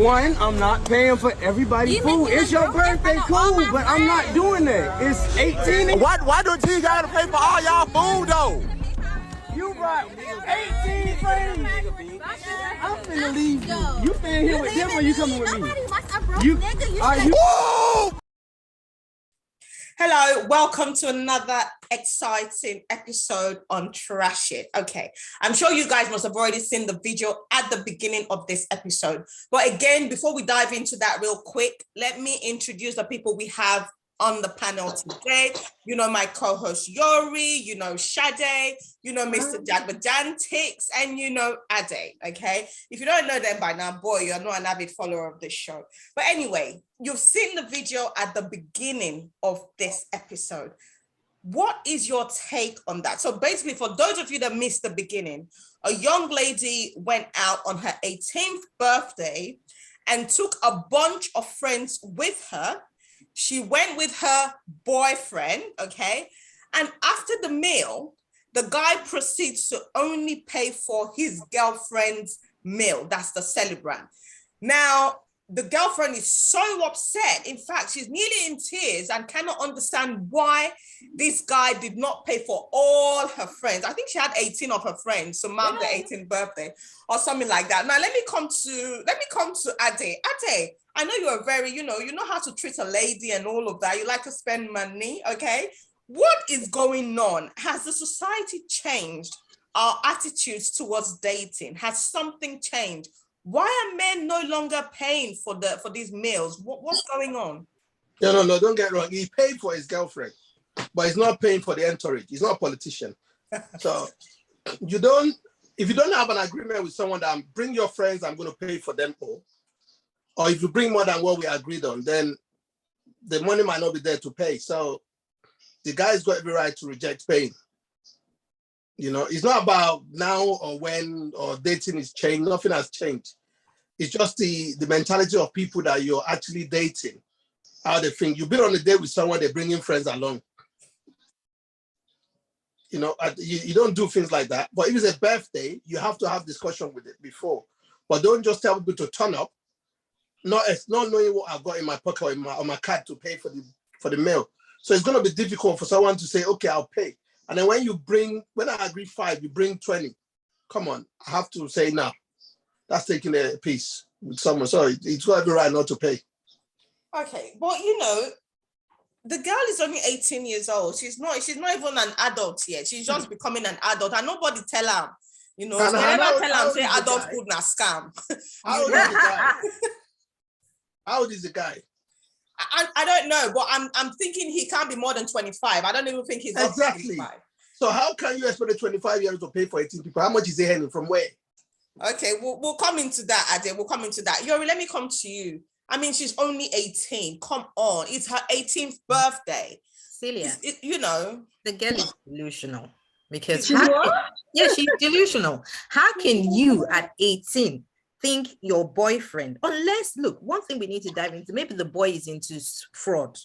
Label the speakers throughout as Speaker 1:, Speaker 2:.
Speaker 1: one, I'm not paying for everybody's food. It's your birthday, cool, but I'm not doing that. It's 18.
Speaker 2: Why don't you gotta pay for all y'all food though?
Speaker 1: You brought 18 friends. I'm finna leave you. You staying here with them or you coming with me?
Speaker 3: Hello, welcome to another exciting episode on Trash It. Okay, I'm sure you guys must have already seen the video at the beginning of this episode. But again, before we dive into that real quick, let me introduce the people we have on the panel today. You know my co-host Yori, you know Shade, you know Mr. Jagbadantics, and you know Ade, okay? If you don't know them by now, boy, you're not an avid follower of this show. But anyway, you've seen the video at the beginning of this episode. What is your take on that? So basically, for those of you that missed the beginning, a young lady went out on her 18th birthday and took a bunch of friends with her. She went with her boyfriend, okay? And after the meal, the guy proceeds to only pay for his girlfriend's meal. That's the celebrant. Now, the girlfriend is so upset. In fact, she's nearly in tears and cannot understand why this guy did not pay for all her friends. I think she had 18 of her friends, so mark the 18th birthday or something like that. Now, let me come to Ade. Ade, I know you're very, you know how to treat a lady and all of that. You like to spend money, okay? What is going on? Has the society changed our attitudes towards dating? Has something changed? Why are men no longer paying for these meals? What's going on?
Speaker 4: No, don't get wrong. He paid for his girlfriend, but he's not paying for the entourage. He's not a politician. So if you don't have an agreement with someone that bring your friends, I'm going to pay for them all. Or if you bring more than what we agreed on, then the money might not be there to pay. So the guy's got every right to reject paying. You know, it's not about now or when or dating is changed. Nothing has changed. It's just the mentality of people that you're actually dating, how they think. You've been on a date with someone, they're bringing friends along. You know, you don't do things like that. But if it's a birthday, you have to have discussion with it before. But don't just tell people to turn up, not knowing what I've got in my pocket or on my card to pay for the meal. So it's going to be difficult for someone to say, okay, I'll pay. And then when I agree 5, you bring 20. Come on, I have to say no. That's taking a piece with someone. So it's got every right not to pay.
Speaker 3: Okay, but you know, the girl is only 18 years old. She's not even an adult yet. She's just becoming an adult, and nobody tell her. You know, they never tell her say adulthood na scam.
Speaker 4: How old is the guy? How old is the guy?
Speaker 3: I don't know, but I'm thinking he can't be more than 25. I don't even think he's
Speaker 4: exactly. 25. So how can you expect a 25-year-old to pay for 18 people? How much is he earning from where?
Speaker 3: Okay, we'll come into that, Ade. We'll come into that. Yori, let me come to you. I mean, she's only 18. Come on. It's her 18th birthday.
Speaker 5: Celia,
Speaker 3: you know.
Speaker 5: The girl is delusional. Because she's delusional. How can you at 18 think your boyfriend, unless, look, one thing we need to dive into, maybe the boy is into fraud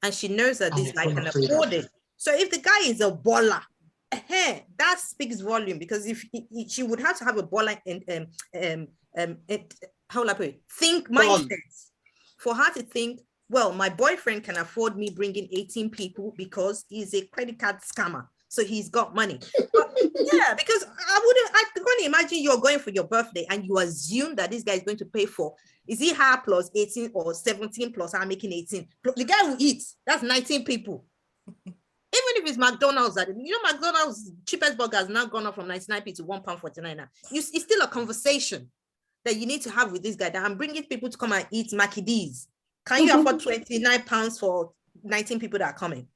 Speaker 5: and she knows that this guy can afford it. So if the guy is a baller, that speaks volume, because if she would have to have a baller how will I put it? Think mindset for her to think, well, my boyfriend can afford me bringing 18 people because he's a credit card scammer. So he's got money. But, yeah, because I can't imagine you're going for your birthday and you assume that this guy is going to pay for, is he her plus 18 or 17 plus her making 18? The guy will eat. That's 19 people. Even if it's McDonald's, McDonald's cheapest burger has now gone up from 99p to £1.49 now. It's still a conversation that you need to have with this guy, that I'm bringing people to come and eat Mackie D's. Can you afford £29 for 19 people that are coming?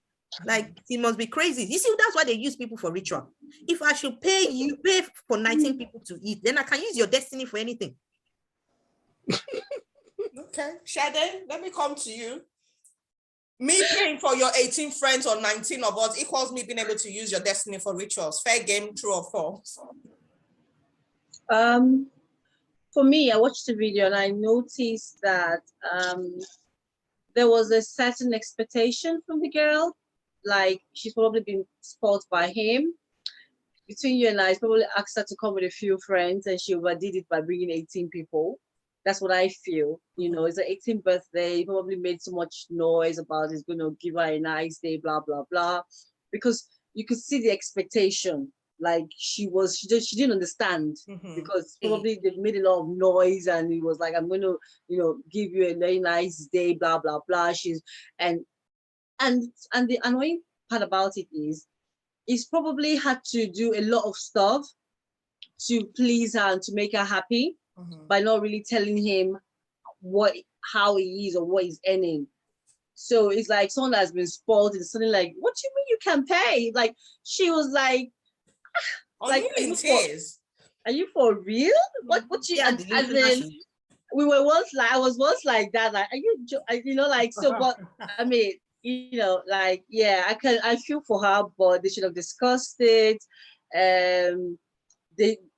Speaker 5: Like, it must be crazy. You see, that's why they use people for ritual. If I should pay for 19 people to eat, then I can use your destiny for anything.
Speaker 3: Okay, Shade, let me come to you. Me paying for your 18 friends or 19 of us equals me being able to use your destiny for rituals. Fair game, true or false?
Speaker 6: For me, I watched the video and I noticed that there was a certain expectation from the girl. Like, she's probably been spoiled by him. Between you and I, he's probably asked her to come with a few friends and she overdid it by bringing 18 people. That's what I feel. You know, it's an 18th birthday. He probably made so much noise about he's going to give her a nice day, blah, blah, blah. Because you could see the expectation. Like she didn't understand because probably they made a lot of noise and he was like, I'm going to, you know, give you a very nice day, blah, blah, blah. And the annoying part about it is he's probably had to do a lot of stuff to please her and to make her happy by not really telling him how he is or what he's earning. So it's like someone that's been spoiled and suddenly like, what do you mean you can pay? Like she was like,
Speaker 3: like are
Speaker 6: you for real? What you as in, I was once like that. Like, are you you know, like so but I mean, you know, like yeah, I feel for her, but they should have discussed it.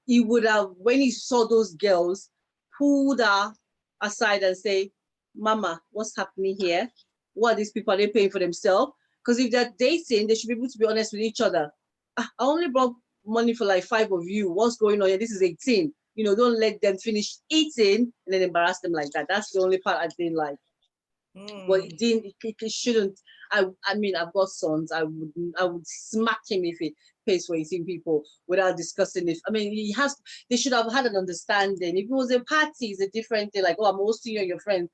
Speaker 6: He would have, when he saw those girls, pulled her aside and say, Mama, what's happening here? What are these people, are they paying for themselves? Because if they're dating, they should be able to be honest with each other. I only brought money for like 5 of you. What's going on here? This is 18. You know, don't let them finish eating and then embarrass them like that. That's the only part I didn't like. But it shouldn't. I mean, I've got sons. I would smack him if he pays for 18 people without discussing it. I mean, they should have had an understanding. If it was a party, it's a different thing. Like, oh, I'm hosting you and your friends.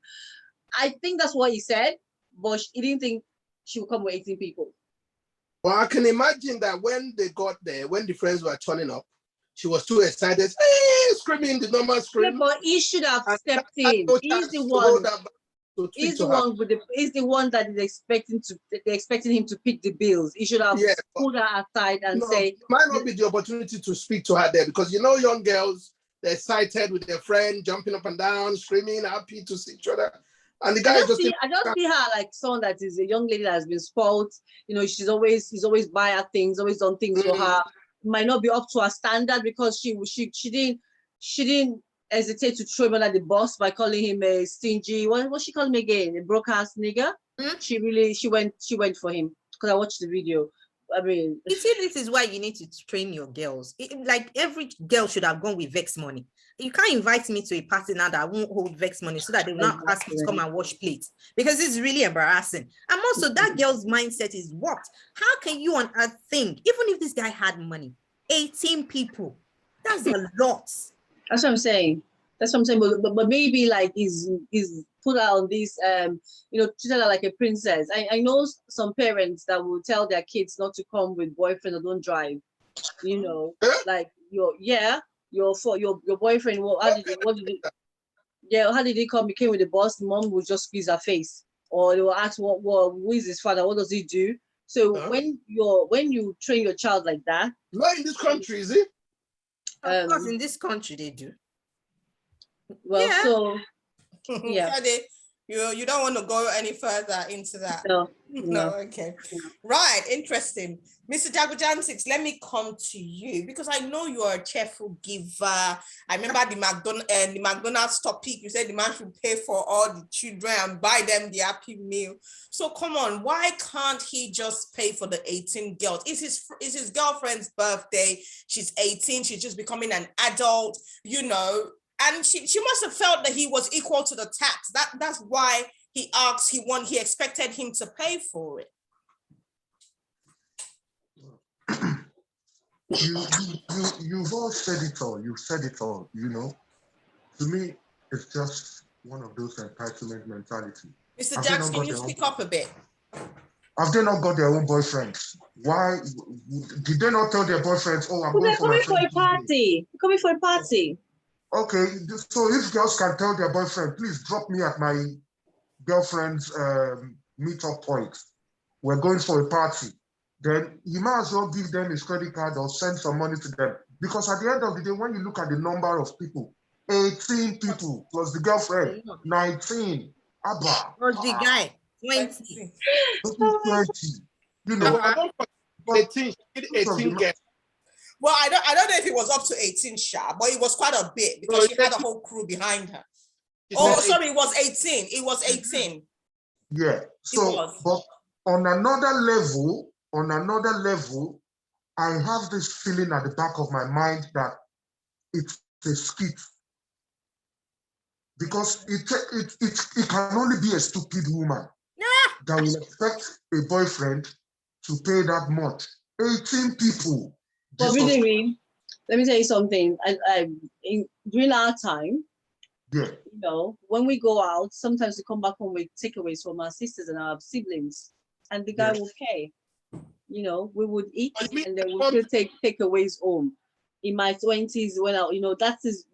Speaker 6: I think that's what he said, but he didn't think she would come with 18 people.
Speaker 4: Well, I can imagine that when they got there, when the friends were turning up, she was too excited, screaming the normal scream.
Speaker 6: Yeah, but he should have stepped in. He's the one. He's the one that is expecting him to pick the bills. He should have pulled her aside and say.
Speaker 4: It might not be the opportunity to speak to her there because you know, young girls, they're excited with their friend, jumping up and down, screaming, happy to see each other. And the guy I just see
Speaker 6: her like someone that is a young lady that has been spoiled. You know, he's always buy her things, always done things for her. Might not be up to her standard because she didn't hesitate to throw him under the bus by calling him a stingy. What she called him again? A broke ass nigger. She went for him because I watched the video. I mean,
Speaker 5: you see, this is why you need to train your girls. Like every girl should have gone with Vex money. You can't invite me to a party now that won't hold Vex money so that they will not ask me to come and wash plates because it's really embarrassing. And also that girl's mindset is what? How can you on earth think, even if this guy had money, 18 people, that's a lot.
Speaker 6: That's what I'm saying. But maybe like is put her on this you know, treat her like a princess. I know some parents that will tell their kids not to come with boyfriend or don't drive. You know, like your boyfriend. How did he come? He came with the bus. Mom would just squeeze her face, or they will ask, who is his father? What does he do? So when you train your child like that,
Speaker 4: not in this country, is it?
Speaker 5: Of course, in this country they do.
Speaker 6: Well, yeah. So yeah.
Speaker 3: You don't want to go any further into that.
Speaker 6: No.
Speaker 3: Okay. Right, interesting. Mr. Jago-Jam6, let me come to you because I know you are a cheerful giver. I remember the McDonald's topic. You said the man should pay for all the children and buy them the Happy Meal. So come on, why can't he just pay for the 18 girls? It's his girlfriend's birthday. She's 18. She's just becoming an adult, you know. And she must have felt that he was equal to the tax. That's why he asked, he expected him to pay for it.
Speaker 7: You've all said it all. You've said it all, you know. To me, it's just one of those entitlement mentality.
Speaker 3: Mr. Jax, can you speak up a bit?
Speaker 7: Have they not got their own boyfriends? Why did they not tell their boyfriends, oh, I'm going
Speaker 6: for a party? They're coming for a party.
Speaker 7: Okay, so if girls can tell their boyfriend, please drop me at my girlfriend's meetup point. We're going for a party. Then you might as well give them his credit card or send some money to them. Because at the end of the day, when you look at the number of people, 18 people plus the girlfriend, 19. Abba.
Speaker 5: Plus the guy, 20.
Speaker 7: 20. You know,
Speaker 4: 18 guests.
Speaker 3: Well, I don't know if it was up to 18, Sha, but it was quite a bit because she had a whole crew behind her. Sorry, it was 18. It was 18.
Speaker 7: Yeah. So, but on another level, I have this feeling at the back of my mind that it's a skit. because it can only be a stupid woman that will expect a boyfriend to pay that much. 18 people.
Speaker 6: But
Speaker 7: Jesus.
Speaker 6: really, let me tell you something. During our time,
Speaker 7: Yeah.
Speaker 6: you know, when we go out, sometimes we come back home with takeaways from our sisters and our siblings, and the guy will pay. You know, we would eat and then we would take takeaways home. In my 20s, when I, you know,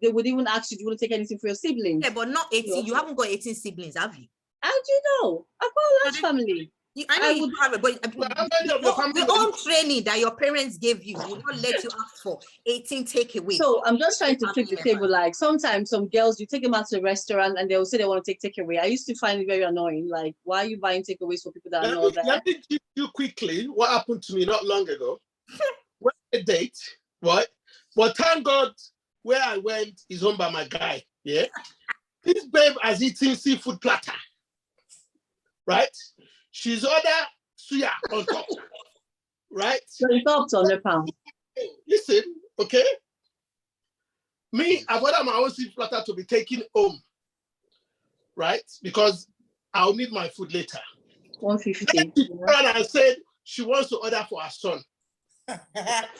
Speaker 6: they would even ask you, do you want to take anything for your siblings?
Speaker 5: Yeah, but not 18. You haven't got 18 siblings, have you?
Speaker 6: How do you know? I've got a large family.
Speaker 5: I know you have it, but
Speaker 4: How many of your family
Speaker 5: the own training that your parents gave you will not let you ask for 18 takeaways.
Speaker 6: So I'm just trying to flip the table. Like sometimes some girls, you take them out to a restaurant and they will say they want to take takeaway. I used to find it very annoying. Like, why are you buying takeaways for people that are not there?
Speaker 4: Let me give you quickly what happened to me not long ago. Went on a date, right? But thank God where I went is owned by my guy. Yeah. This babe has eaten seafood platter. Right? She's ordered suya on top. Right?
Speaker 6: So it's up to £100.
Speaker 4: Listen, okay? Me, I've ordered my own seafood platter to be taken home. Right? Because I'll need my food later.
Speaker 6: 150.
Speaker 4: She turned and said she wants to order for her son.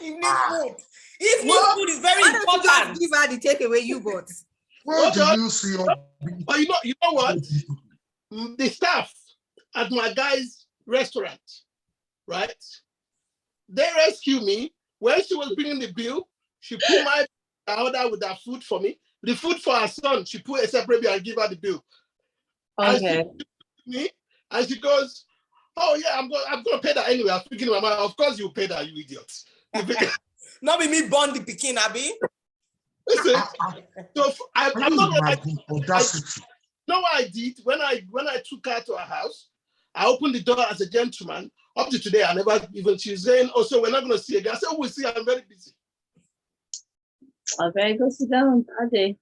Speaker 3: Evening food. Evening food is very important.
Speaker 5: Give her the takeaway you got.
Speaker 7: Where do you see all
Speaker 4: But you know what? The staff at my guy's restaurant, right? They rescued me. When she was bringing the bill, she put my order with her food for me. The food for her son, she put a separate bill and give her the bill.
Speaker 6: Okay.
Speaker 4: And she goes, "Oh yeah, I'm gonna pay that anyway." I'm thinking in my mind, of course you pay that, you idiot.
Speaker 3: Not be me born the Pekin, Abby.
Speaker 4: Listen, so I'm not gonna.
Speaker 7: audacity?
Speaker 4: You know what I did when I took her to her house? I opened the door as a gentleman. Up to today, I never even. She's saying, "Oh, so we're not gonna see again." I said, "Oh, we'll see. I'm very busy."
Speaker 6: Okay, go sit down, Ade.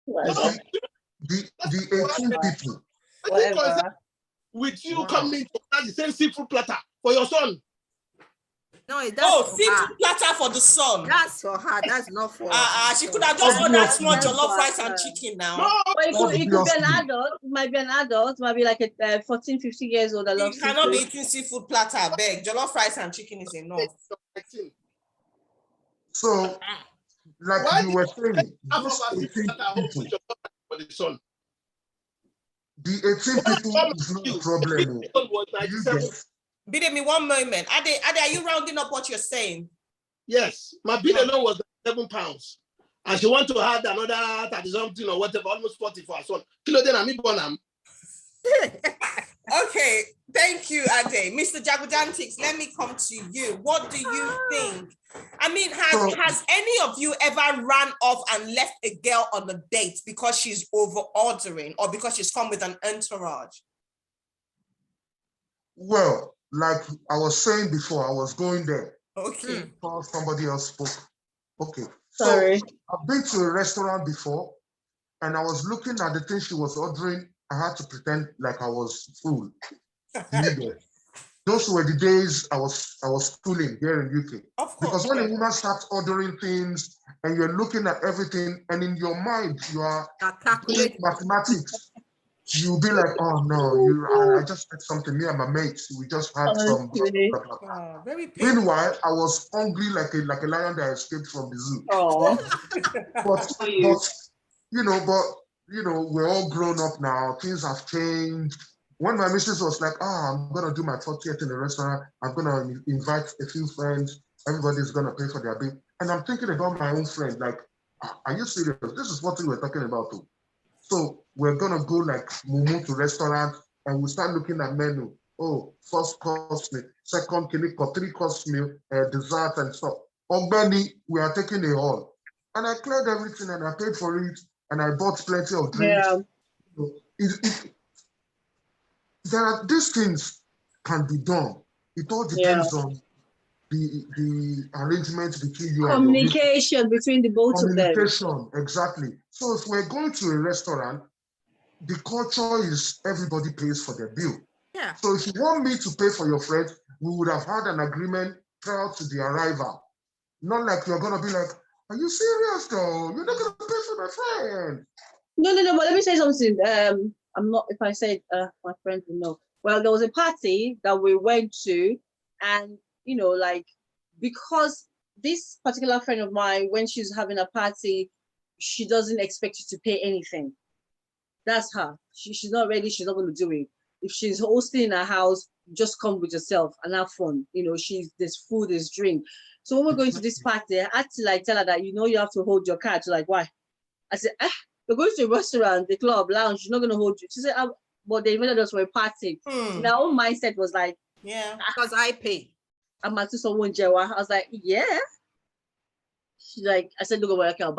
Speaker 7: The 18 people.
Speaker 6: Whatever.
Speaker 4: With you coming to the same seafood platter for your son.
Speaker 5: No, that's
Speaker 3: seafood platter for the son.
Speaker 5: That's for her. That's not for
Speaker 3: she could have just ordered small jollof rice and chicken now.
Speaker 4: No,
Speaker 6: But it could be an adult. It might be an adult. It might be like a 14, 15 years old that loves
Speaker 3: You cannot be
Speaker 6: seafood.
Speaker 3: eating seafood platter, beg. Jollof rice and chicken is enough.
Speaker 7: So, like you were saying, those 18 people,
Speaker 4: for the son.
Speaker 7: the 18 people is not a problem.
Speaker 3: Bidemi, one moment. Ade, are you rounding up what you're saying?
Speaker 4: Yes, my bill alone was £7. And she want to add another 30 something or whatever, almost 40 for her son. Kilo then I'm bonam.
Speaker 3: Okay, thank you, Ade. Mr. Jagudantics, let me come to you. What do you think? I mean, has any of you ever ran off and left a girl on a date because she's over ordering or because she's come with an entourage?
Speaker 7: Well, like I was saying before, I was going there.
Speaker 3: Okay.
Speaker 7: Before somebody else spoke. Okay.
Speaker 6: Sorry.
Speaker 7: So I've been to a restaurant before and I was looking at the thing she was ordering. I had to pretend like I was full. Those were the days I was schooling here in UK.
Speaker 3: Of course.
Speaker 7: Because when a woman starts ordering things and you're looking at everything and in your mind you are doing mathematics, you'll be like, oh no, I just had something. Me and my mates, we just had some.
Speaker 3: Very painful.
Speaker 7: Meanwhile, I was hungry like a lion that escaped from the zoo.
Speaker 6: Oh.
Speaker 7: but we're all grown up now. Things have changed. When my missus was like, I'm gonna do my 40th in the restaurant. I'm gonna invite a few friends. Everybody's gonna pay for their bill. And I'm thinking about my own friend. Like, are you serious? This is what we were talking about too. So we're gonna go like Mumu to restaurant and we start looking at menu. Oh, first course meal, second kiliko, 3-course meal, dessert and stuff. Ogbeni, we are taking a haul. And I cleared everything and I paid for it and I bought plenty of drinks. Yeah. These things can be done. It all depends on the arrangement between you and
Speaker 6: communication between the both of them.
Speaker 7: Communication, exactly. So if we're going to a restaurant, the culture is everybody pays for their bill.
Speaker 5: Yeah.
Speaker 7: So if you want me to pay for your friend, we would have had an agreement prior to the arrival. Not like you're gonna be like, are you serious though? You're not gonna pay for my friend.
Speaker 6: No, but let me say something. I'm not, if I said, my friend will know. Well, there was a party that we went to, and, you know, like, because this particular friend of mine, when she's having a party, she doesn't expect you to pay anything. That's her. She's not ready. She's not going to do it. If she's hosting in her house, just come with yourself and have fun. You know, there's food, there's drink. So when we're going to this party, I had to like tell her that, you know, you have to hold your card. She's like, why? I said, we're going to a restaurant, the club, lounge. You're not going to hold you. She said, but they invited us for a party. And our own mindset was like,
Speaker 3: yeah,
Speaker 5: because I pay.
Speaker 6: I'm at someone Jewa. I was like, yeah. She's like, I said, look, okay, I'll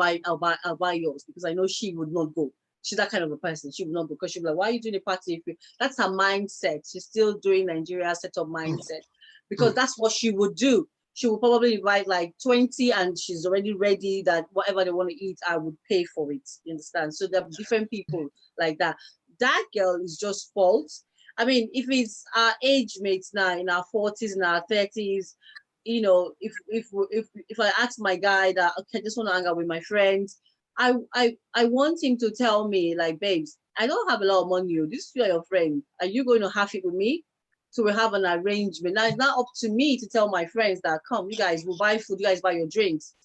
Speaker 6: buy yours, because I know she would not go. She's that kind of a person. She would not go, because she'll be like, why are you doing a party? That's her mindset. She's still doing Nigeria setup mindset, because that's what she would do. She will probably invite like 20, and she's already ready that whatever they want to eat, I would pay for it. You understand? So there are different people like that. That girl is just false. I mean, if it's our age mates now, in our 40s and our 30s, you know, if I ask my guy that, okay, I just want to hang out with my friends, I want him to tell me, like, babes, I don't have a lot of money. This is your friend. Are you going to have it with me? So we have an arrangement. Now it's not up to me to tell my friends that, come, you guys will buy food, you guys buy your drinks.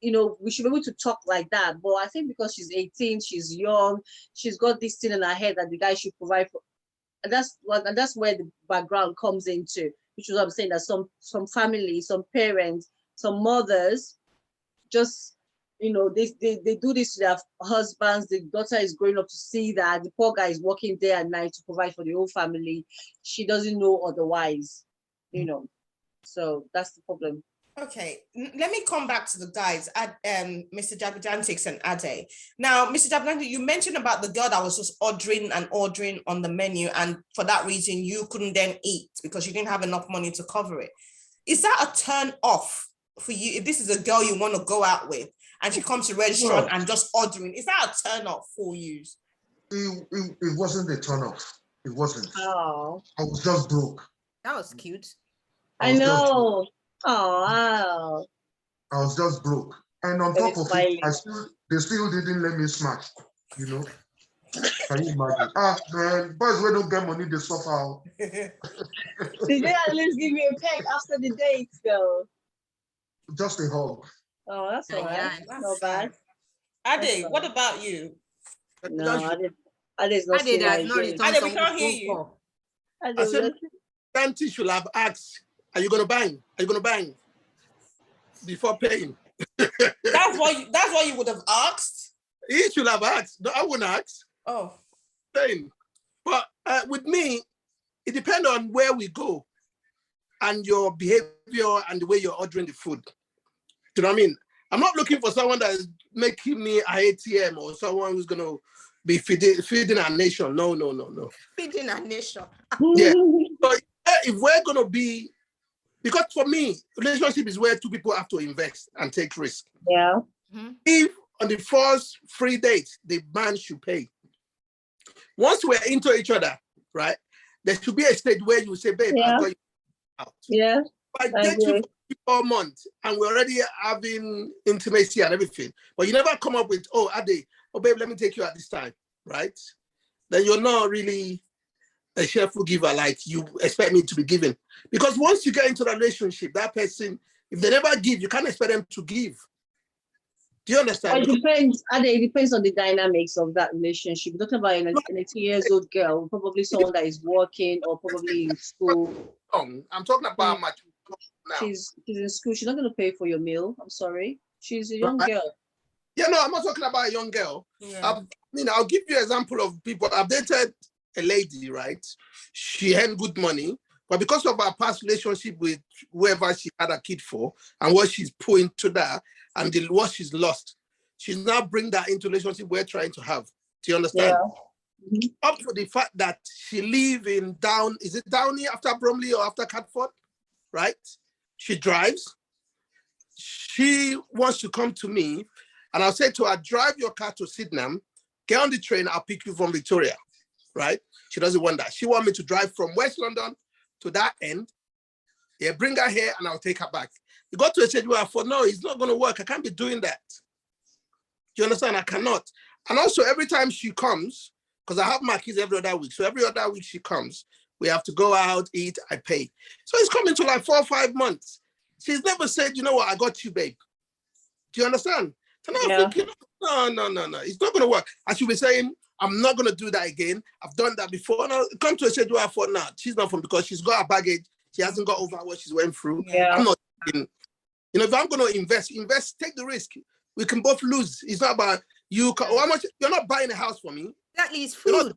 Speaker 6: You know, we should be able to talk like that. But I think because she's 18, she's young, she's got this thing in her head that the guy should provide for. And that's where the background comes into, which is what I'm saying, that some families, some parents, some mothers just, you know, they do this to their husbands. The daughter is growing up to see that the poor guy is working day and night to provide for the whole family. She doesn't know otherwise, you know. So that's the problem.
Speaker 3: Okay, let me come back to the guys, Mr. Jabajantix and Ade. Now, Mr. Jabajantix, you mentioned about the girl that was just ordering on the menu, and for that reason, you couldn't then eat because you didn't have enough money to cover it. Is that a turn off for you? If this is a girl you want to go out with, and she comes to the restaurant and just ordering, is that a turn off for you?
Speaker 7: It wasn't a turn off. It wasn't.
Speaker 6: Oh,
Speaker 7: I was just broke.
Speaker 5: That was cute.
Speaker 6: I know. Oh, wow.
Speaker 7: I was just broke. And on top of it, they still didn't let me smash, you know. Can you imagine? Man, boys, we don't get money, they suffer.
Speaker 6: Did they at least give you a peck after the date, though?
Speaker 7: Just a hug.
Speaker 6: Oh, that's all right.
Speaker 5: Yeah,
Speaker 6: Not bad.
Speaker 3: Ade, what about you?
Speaker 6: No, Ade's not saying
Speaker 3: Ade, we can't hear you.
Speaker 4: I said, Auntie should have asked, are you gonna bang? Are you gonna bang before paying?
Speaker 3: That's what you would have asked.
Speaker 4: He should have asked. No, I wouldn't ask.
Speaker 3: Oh,
Speaker 4: Same. But with me, it depends on where we go and your behavior and the way you're ordering the food. Do you know what I mean? I'm not looking for someone that is making me an ATM or someone who's gonna be feeding our nation. No.
Speaker 5: Feeding our nation.
Speaker 4: Yeah. So if we're gonna be, because for me, relationship is where two people have to invest and take risk.
Speaker 6: Yeah.
Speaker 4: If on the first 3 dates, the man should pay. Once we're into each other, right, there should be a stage where you say, babe, I'll go out.
Speaker 6: Yeah.
Speaker 4: I date you for 4 months and we're already having intimacy and everything, but you never come up with, oh, Ade, oh, babe, let me take you at this time, right? Then you're not really a cheerful giver like you expect me to be giving. Because once you get into a relationship, that person, if they never give, you can't expect them to give. Do you understand?
Speaker 6: It depends, Ade, it depends on the dynamics of that relationship. We're talking about an 18-year-old girl, probably someone that is working or probably in school.
Speaker 4: I'm talking about my now.
Speaker 6: She's in school. She's not going to pay for your meal. I'm sorry. She's a young girl.
Speaker 4: Yeah, no, I'm not talking about a young girl.
Speaker 3: Yeah.
Speaker 4: I'll give you an example of people. I've dated a lady, right? She earned good money, but because of her past relationship with whoever she had a kid for and what she's put into that and what she's lost, she's now bring that into relationship we're trying to have. Do you understand? Yeah. Up to the fact that she live in is it Downey after Bromley or after Catford, right? She drives. She wants to come to me and I'll say to her, drive your car to Sydenham, get on the train, I'll pick you from Victoria, right? She doesn't want that. She wants me to drive from West London to that end, yeah, bring her here and I'll take her back. You got to a stage where I thought, no, it's not going to work. I can't be doing that. you understand? I cannot. And also, every time she comes, because I have my kids every other week. So every other week she comes, we have to go out, eat, I pay. So it's coming to like 4 or 5 months. She's never said, you know what, I got you, babe. Do you understand? So now I'm thinking, no. It's not going to work. I should be saying, I'm not going to do that again. I've done that before. And I'll come to a stage where I thought, nah, she's not from, because she's got her baggage. She hasn't got over what she's went through.
Speaker 6: Yeah.
Speaker 4: I'm not, you know, if I'm going to invest, take the risk. We can both lose. It's not about you. How much? You're not buying a house for me.
Speaker 5: Exactly, it's food.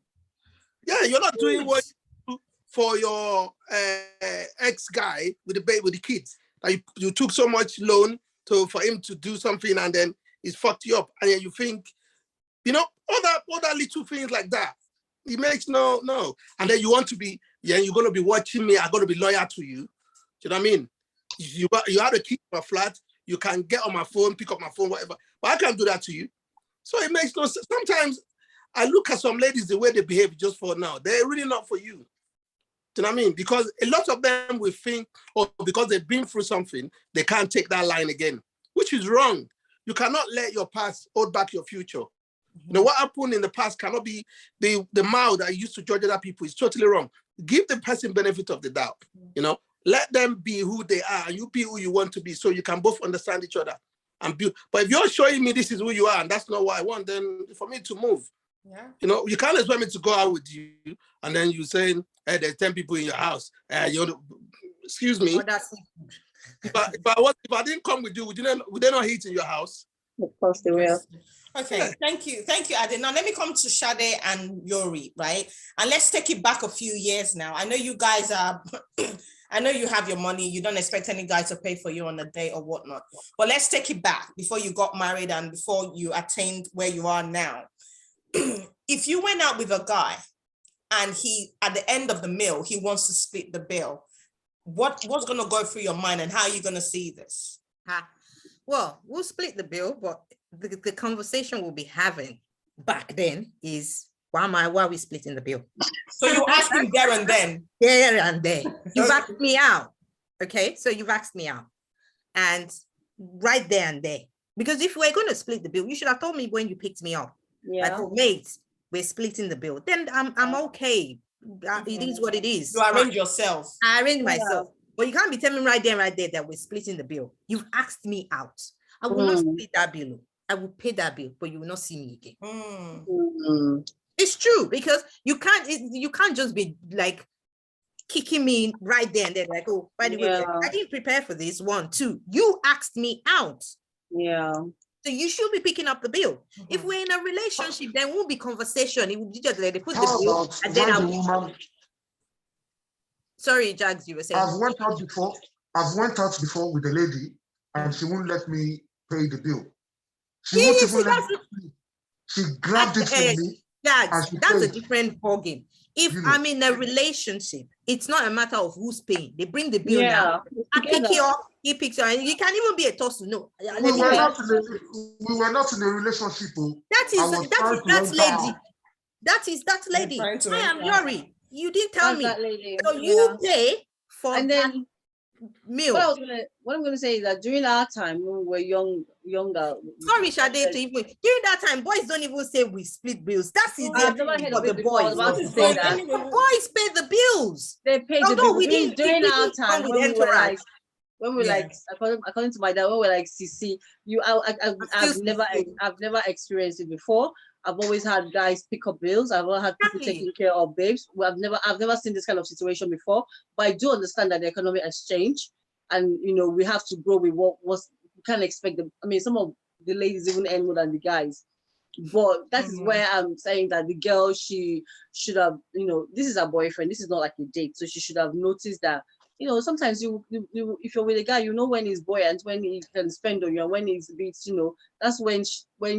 Speaker 4: You're not doing what you do for your ex-guy with the kids. Like you took so much loan for him to do something, and then he's fucked you up. And then you think, you know, all that little things like that. It makes no. And then you want to be, you're going to be watching me. I'm going to be loyal to you. Do you know what I mean? You have to keep my flat. You can get on my phone, pick up my phone, whatever. But I can't do that to you. So it makes no sense. Sometimes I look at some ladies, the way they behave just for now. They're really not for you. Do you know what I mean? Because a lot of them will think, because they've been through something, they can't take that line again, which is wrong. You cannot let your past hold back your future. You know, what happened in the past cannot be the mouth that you used to judge other people is totally wrong. Give the person benefit of the doubt, you know. Let them be who they are, and you be who you want to be, so you can both understand each other and build. But if you're showing me this is who you are and that's not what I want, then for me to move, you know, you can't expect me to go out with you and then you saying, hey, there's 10 people in your house. Excuse me. If I didn't come with you, would they not eat in your house?
Speaker 6: Of course they will.
Speaker 3: Okay, thank you, Ade. Now let me come to Sade and Yori, right? And let's take it back a few years now. I know you guys are, I know you have your money. You don't expect any guy to pay for you on a date or whatnot. But let's take it back before you got married and before you attained where you are now. If you went out with a guy and he, at the end of the meal, he wants to split the bill, what's going to go through your mind and how are you going to see this?
Speaker 5: Well, we'll split the bill, but the conversation we'll be having back then is, why are we splitting the bill?
Speaker 3: So you asked him there and then?
Speaker 5: There and then. You've asked me out. Okay, so you've asked me out. And right there and there. Because if we're going to split the bill, you should have told me when you picked me up.
Speaker 6: Yeah.
Speaker 5: Like, oh, mate, we're splitting the bill. Then I'm okay. It is what it is.
Speaker 3: You arrange yourself.
Speaker 5: I arrange myself. But you can't be telling me right there that we're splitting the bill. You've asked me out. I will not split that bill. I will pay that bill, but you will not see me again. It's true, because you can't just be like kicking me right there and then, like, oh, by the way, I didn't prepare for this. 1, 2. You asked me out.
Speaker 6: Yeah.
Speaker 5: So you should be picking up the bill. If we're in a relationship, then won't be conversation. It will be just like they put the bill and then I'll. Sorry, Jags, you were saying.
Speaker 7: I've went out before with a lady, and she won't let me pay the bill. She grabbed it from me.
Speaker 5: Jags, that's a different ballgame. If I'm in a relationship, it's not a matter of who's paying. They bring the bill down. I pick it up, he picks it up, and you can't even be a toss. No.
Speaker 7: We were not in a relationship.
Speaker 5: That's lady. That lady. I am Yori. You didn't tell me. So you pay for
Speaker 6: and then
Speaker 5: meal.
Speaker 6: What I'm gonna say is that during our time when we were younger.
Speaker 5: Sorry, Sade, during that time, boys don't even say we split bills. That's easy.
Speaker 6: I've never heard of
Speaker 5: the boys. Boys pay the bills.
Speaker 6: They pay the bills. During our time when we were like, according to my dad, when we were like, CC, I've never experienced it before. I've always had guys pick up bills. I've always had people taking care of babes. I've never seen this kind of situation before. But I do understand that the economy has changed, and we have to grow with what was. We can't expect them. I mean, some of the ladies even earn more than the guys. But that is where I'm saying that the girl, she should have, this is her boyfriend. This is not like a date, so she should have noticed that. Sometimes you if you're with a guy, when he's buoyant, when he can spend on you, and when he's a bit, that's when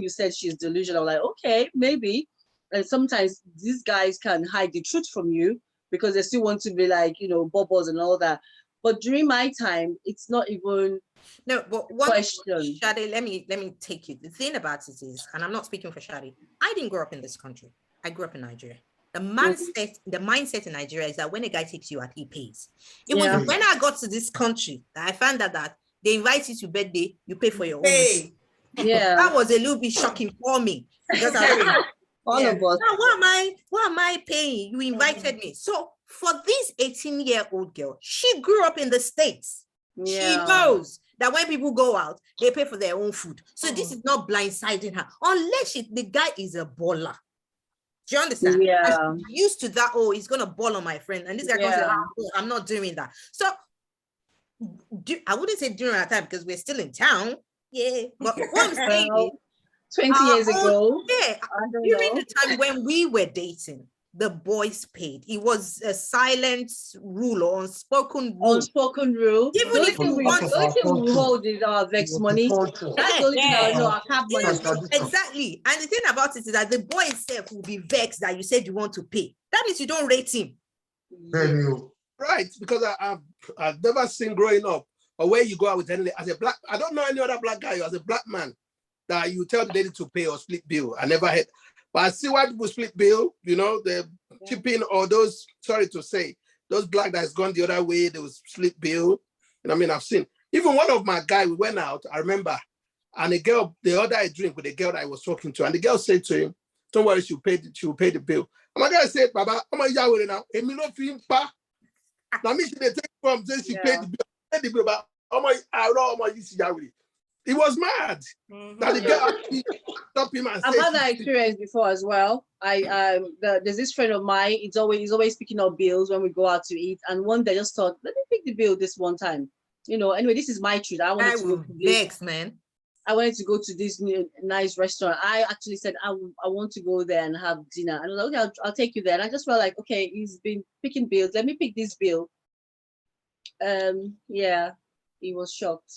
Speaker 6: you said she's delusional. Like, okay, maybe. And sometimes these guys can hide the truth from you because they still want to be like, bubbles and all that. But during my time, it's not even
Speaker 5: but one
Speaker 6: question.
Speaker 5: Shadi, let me take you. The thing about it is, and I'm not speaking for Shadi, I didn't grow up in this country. I grew up in Nigeria. The mindset in Nigeria is that when a guy takes you out, he pays. It was when I got to this country that I found out that they invite you to birthday, you pay for your own.
Speaker 6: Yeah.
Speaker 5: That was a little bit shocking for me. Because I was like,
Speaker 6: All of us.
Speaker 5: now, what am I paying? You invited me. So for this 18-year-old girl, she grew up in the States. She
Speaker 6: Yeah.
Speaker 5: knows that when people go out, they pay for their own food. So this is not blindsiding her, unless the guy is a baller. Do you understand?
Speaker 6: Yeah.
Speaker 5: And she's used to that. Oh, he's gonna ball on my friend, and this guy comes.
Speaker 6: Yeah.
Speaker 5: Oh, I'm not doing that. So I wouldn't say during our time because we're still in town. Yeah, but what I'm saying is,
Speaker 6: 20 years ago.
Speaker 5: yeah, during the time when we were dating, the boys paid. It was a silent rule or unspoken rule.
Speaker 6: Unspoken rule.
Speaker 5: Even
Speaker 6: The
Speaker 5: if you
Speaker 6: only
Speaker 5: want
Speaker 6: thing we hold is our vex money. That's the only thing I know. I have money.
Speaker 5: Exactly. And the thing about it is that the boy itself will be vexed that you said you want to pay. That means you don't rate him.
Speaker 4: Right, because I've never seen growing up or where you go out with any as a black. I don't know any other black guy as a black man that you tell the lady to pay or split bill. I never had, but I see white people split bill. You know, they're chipping or those. Sorry to say, those black guys gone the other way. They will split bill. You know, what I mean, I've seen even one of my guys. We went out. I remember, and the girl, they ordered a drink with the girl that I was talking to, and the girl said to him, "Don't worry, she will pay the bill." And my guy said, "Baba, I'm a yahweh now. Emilio Fimpa." Now, me, she take from then she paid the bill, but I don't know Yahweh. He was mad. That the girl actually stopped him and
Speaker 6: I've had that experience before as well. There's this friend of mine. He's always picking up bills when we go out to eat. And one day I just thought, let me pick the bill this one time. You know, anyway, this is my treat. I wanted to go to
Speaker 5: next, man.
Speaker 6: I wanted to go to this new nice restaurant. I actually said I want to go there and have dinner. And I was like, okay, I'll take you there. And I just felt like, okay, he's been picking bills. Let me pick this bill. Yeah, he was shocked.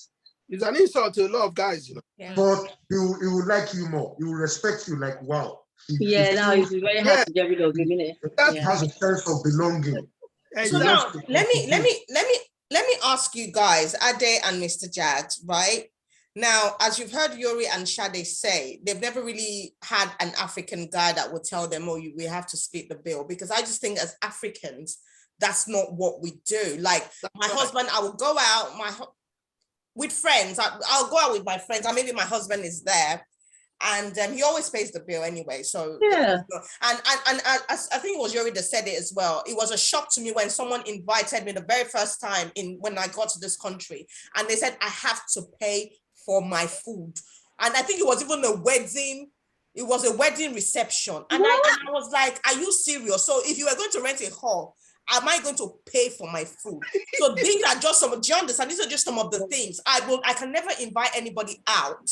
Speaker 4: It's an insult to a lot of guys, you know.
Speaker 7: Yeah. But he will like you more. He will respect you. Like, wow.
Speaker 6: Now he's very hard to get rid of him, isn't it?
Speaker 7: He has a sense of belonging.
Speaker 3: So now, let me ask you guys, Ade and Mr. Jags, right? Now, as you've heard Yori and Shade say, they've never really had an African guy that would tell them, oh, we have to split the bill. Because I just think as Africans, that's not what we do. Like my husband, I will go out with friends. I'll go out with my friends. Maybe my husband is there. And he always pays the bill anyway. So
Speaker 6: yeah.
Speaker 3: And I think it was Yori that said it as well. It was a shock to me when someone invited me the very first time when I got to this country. And they said, I have to pay for my food. And I think it was even a wedding. It was a wedding reception. And I was like, are you serious? So if you were going to rent a hall, am I going to pay for my food? So these are just some, do you understand? These are just some of the things. I can never invite anybody out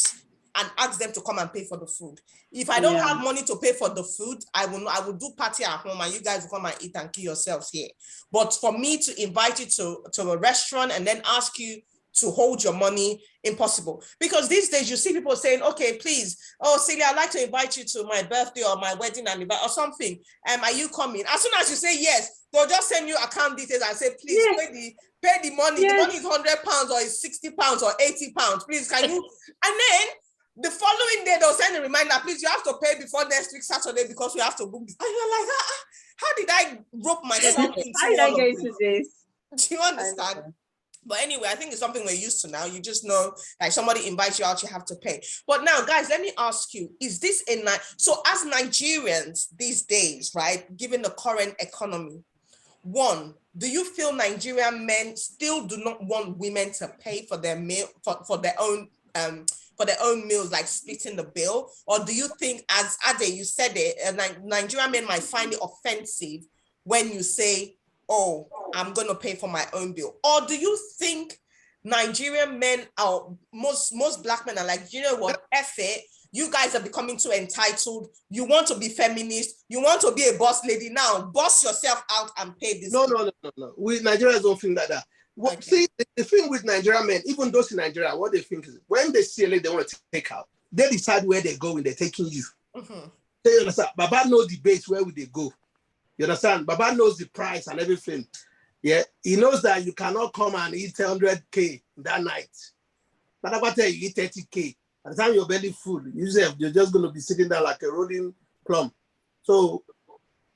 Speaker 3: and ask them to come and pay for the food. If I don't have money to pay for the food, I will do party at home and you guys will come and eat and kill yourselves here. But for me to invite you to a restaurant and then ask you to hold your money, impossible. Because these days you see people saying, okay, please, oh, Celia, I'd like to invite you to my birthday or my wedding or something. Are you coming? As soon as you say yes, they'll just send you account details and say, please pay the money. The money is £100 or it's £60 or £80. Please, can you? And then the following day, they'll send a reminder, please, you have to pay before next week, Saturday, because we have to book this. And you're like, how did I rope myself into
Speaker 6: how did I get into this?
Speaker 3: Do you understand? But anyway, I think it's something we're used to now. You just know, like somebody invites you out, you have to pay. But now, guys, let me ask you, is this so as Nigerians these days, right, given the current economy, one, do you feel Nigerian men still do not want women to pay for their meal, for their own meals, like splitting the bill? Or do you think, as Ade, you said it, Nigerian men might find it offensive when you say, oh, I'm going to pay for my own bill? Or do you think Nigerian men most black men are like, you know what, F it, you guys are becoming too entitled, you want to be feminist, you want to be a boss lady, now boss yourself out and pay this? No.
Speaker 4: We Nigerians don't think like that. Okay. See, the thing with Nigerian men, even those in Nigeria, what they think is when they see a lady they want to take out, they decide where they're going, they're taking you. Mm-hmm. They understand? Baba knows the base, where would they go? You understand? Baba knows the price and everything. Yeah, he knows that you cannot come and eat 100K that night. But about you eat 30K. By the time your belly full, you're just going to be sitting there like a rolling plum. So,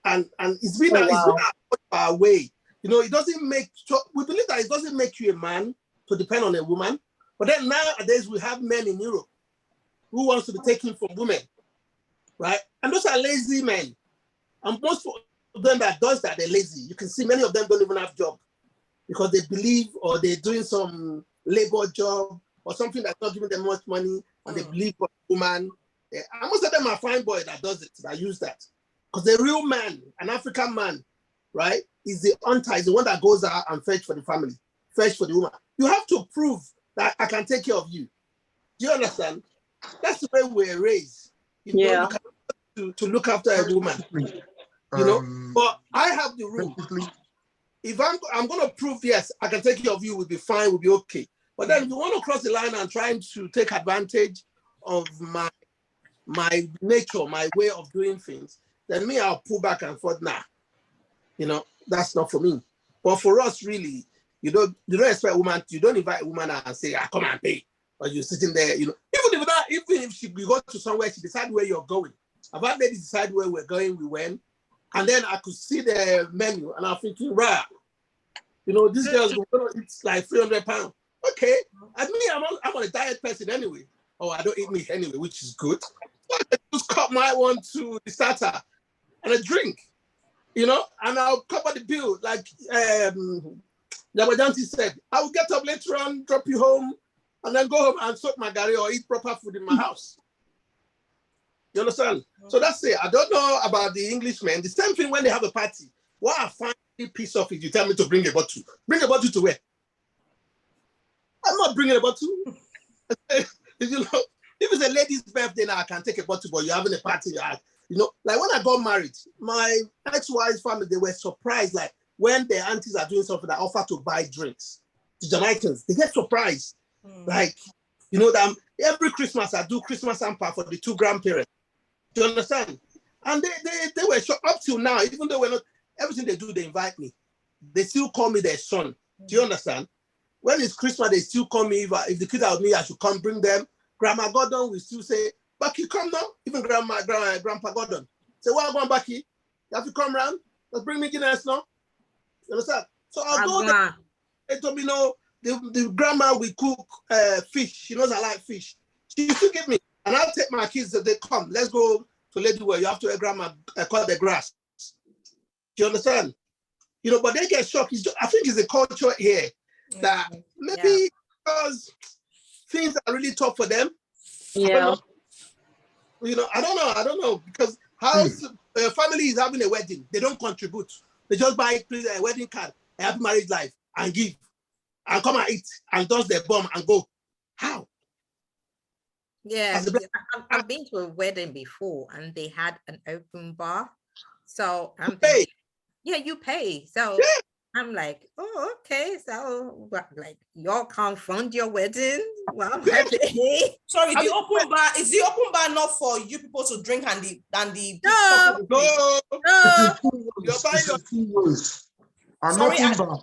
Speaker 4: and it's been a way. You know, it doesn't make, so we believe that it doesn't make you a man to depend on a woman. But then nowadays we have men in Europe who wants to be taken from women, right? And those are lazy men. And most of them that does that, they're lazy. You can see many of them don't even have job because they believe or they're doing some labor job or something that's not giving them much money and they believe for a woman. Yeah. And most of them are fine boy that does it, that use that. Because the real man, an African man, right, is the hunter, is the one that goes out and fetch for the family, fetch for the woman. You have to prove that I can take care of you. Do you understand? That's the way we're raised. You know, to look after a woman. You know, but I have the rule. If I'm going to prove, yes, I can take care of you, we'll be fine, we'll be okay. But then if you want to cross the line and trying to take advantage of my nature, my way of doing things, then me, I'll pull back and forth. Nah, you know, that's not for me. But for us, really, you don't expect a woman, you don't invite a woman and say, come and pay. Or you're sitting there, you know, even if we go to somewhere, she decide where you're going. I've had ladies decide where we're going, we went. And then I could see the menu and I'm thinking, right, you know, this girl's going to eat like 300 pounds. Okay. I mean, I'm on a diet person anyway. Oh, I don't eat meat anyway, which is good. So I just cut my one to the starter and a drink, you know, and I'll cover the bill. Like Yabajanti said, I will get up later on, drop you home, and then go home and soak my gari or eat proper food in my house. You understand? So that's it. I don't know about the Englishmen. The same thing when they have a party. What I find a piece of it, you tell me to bring a bottle. Bring a bottle to where? I'm not bringing a bottle. You know, if it's a lady's birthday now, I can take a bottle, but you're having a party. You know, like when I got married, my ex-wife's family, they were surprised. Like when their aunties are doing something, that offer to buy drinks. The Jamaicans, they get surprised. Like, you know, that every Christmas I do Christmas hamper for the 2 grandparents. Do you understand? And they were shocked up till now, even though we're not, everything they do, they invite me. They still call me their son. Do you understand? When it's Christmas, they still call me, if the kids are with me, I should come bring them. Grandma Gordon will still say, Bucky, come now. Even Grandpa Gordon. Say, well, go on, Bucky. You have to come round. Let's bring me Guinness now. You understand? So I'll go there. They told me, no, the grandma will cook fish. She knows I like fish. She used to give me. And I'll take my kids, they come, let's go to Lady Well. You have to grandma cut the grass. Do you understand? You know, but they get shocked. I think it's a culture here that maybe because things are really tough for them.
Speaker 6: Yeah.
Speaker 4: You know, I don't know. Because how a family is having a wedding, they don't contribute. They just buy a wedding card, a happy marriage life, and give. And come and eat, and toss their bomb and go. How?
Speaker 5: Yeah, I've been to a wedding before and they had an open bar. So I'm thinking, yeah, you pay. So I'm like, oh, okay. So like y'all can't fund your wedding? Well, I'm happy.
Speaker 3: Sorry, the open bar, is the open bar not for you people to drink and the
Speaker 4: No.
Speaker 7: You're buying 2 ways. An open bar,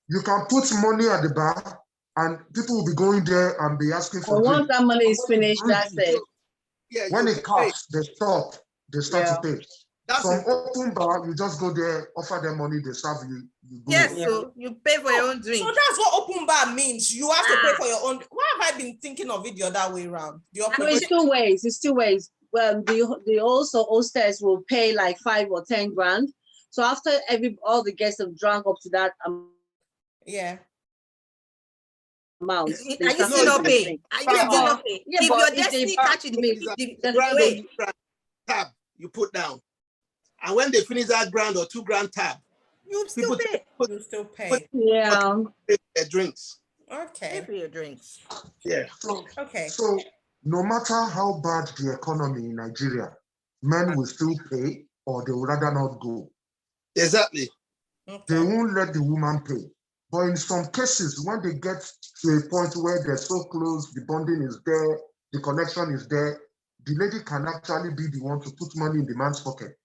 Speaker 7: you can put money at the bar and people will be going there and be asking for
Speaker 6: once that money is finished, that's it.
Speaker 4: Yeah,
Speaker 7: when it comes, they stop. They start to pay. Some open bar, you just go there, offer them money, they serve you. You go.
Speaker 5: Yes, so you pay for your own drink.
Speaker 3: So that's what open bar means. You have to pay for your own. Why have I been thinking of it the other way around?
Speaker 6: No, it's 2 ways. It's 2 ways. Well, the also hostess will pay like 5 or 10 grand. So after all the guests have drunk up to that amount.
Speaker 5: Are you still not paying? Are you still not paying? If your destiny catches the
Speaker 4: tab you put down, and when they finish that grand or 2 grand tab,
Speaker 5: you still pay.
Speaker 3: You still pay.
Speaker 6: Yeah.
Speaker 4: Their drinks.
Speaker 3: Okay.
Speaker 5: Pay for your drinks.
Speaker 4: Yeah.
Speaker 3: Okay.
Speaker 7: So no matter how bad the economy in Nigeria, men will still pay, or they would rather not go.
Speaker 4: Exactly.
Speaker 7: Okay. They won't let the woman pay. But in some cases, when they get to a point where they're so close, the bonding is there, the connection is there, the lady can actually be the one to put money in the man's pocket,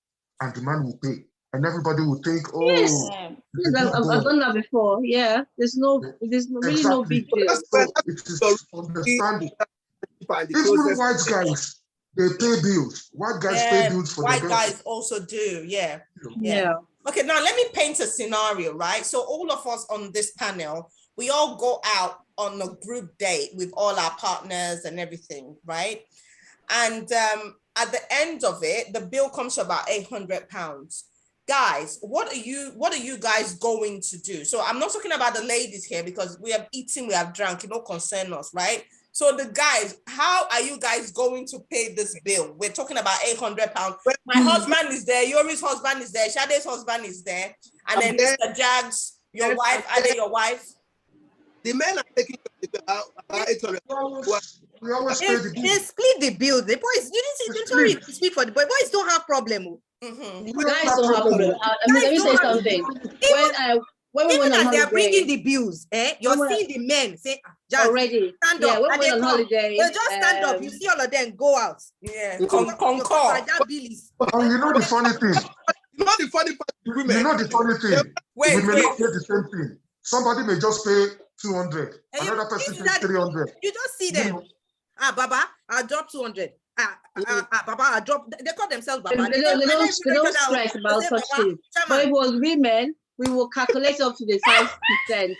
Speaker 7: and the man will pay. And everybody will think, oh,
Speaker 6: yes, I've done that before. Yeah, there's really no big deal.
Speaker 7: So it is understanding. Even white guys, they pay bills. White guys pay bills for
Speaker 3: white guys also do. Yeah. Okay, now let me paint a scenario, right? So all of us on this panel, we all go out on a group date with all our partners and everything, right? And at the end of it, the bill comes to about £800. Guys, what are you guys going to do? So I'm not talking about the ladies here because we have eaten, we have drunk, it don't concern us, right? So the guys, how are you guys going to pay this bill? We're talking about £800. My husband is there, Yori's husband is there, Shade's husband is there, and then Mr. Jags, your wife, Ade, your wife.
Speaker 4: The men are taking the bill about 800.
Speaker 7: We always pay the
Speaker 5: They
Speaker 7: bill.
Speaker 5: split the bill. The boys, you didn't see, sorry to speak for the boys. Boys don't have problem.
Speaker 6: The guys don't have problem. I mean, let me say something. When we
Speaker 5: Even
Speaker 6: went on
Speaker 5: as they are bringing
Speaker 6: holiday,
Speaker 5: the bills, you're seeing the men say, Jazz,
Speaker 6: already,
Speaker 5: stand
Speaker 6: yeah,
Speaker 5: up.
Speaker 6: when
Speaker 5: And
Speaker 6: we
Speaker 5: they
Speaker 6: went on
Speaker 5: come.
Speaker 6: holiday,
Speaker 5: They just stand up. You see all of them go out.
Speaker 3: Yeah,
Speaker 5: Concur. That bill is.
Speaker 7: And you know the funny thing.
Speaker 4: You know the funny part, the women.
Speaker 7: You know the funny thing.
Speaker 3: Wait,
Speaker 7: we may not pay the same thing. Somebody may just pay 200.
Speaker 5: And
Speaker 7: Another person pays 300.
Speaker 5: You just see them. Baba, I dropped 200. Baba, I dropped. They call themselves Baba.
Speaker 6: They don't stress about such things. But if it was women, we will calculate up to the 5%.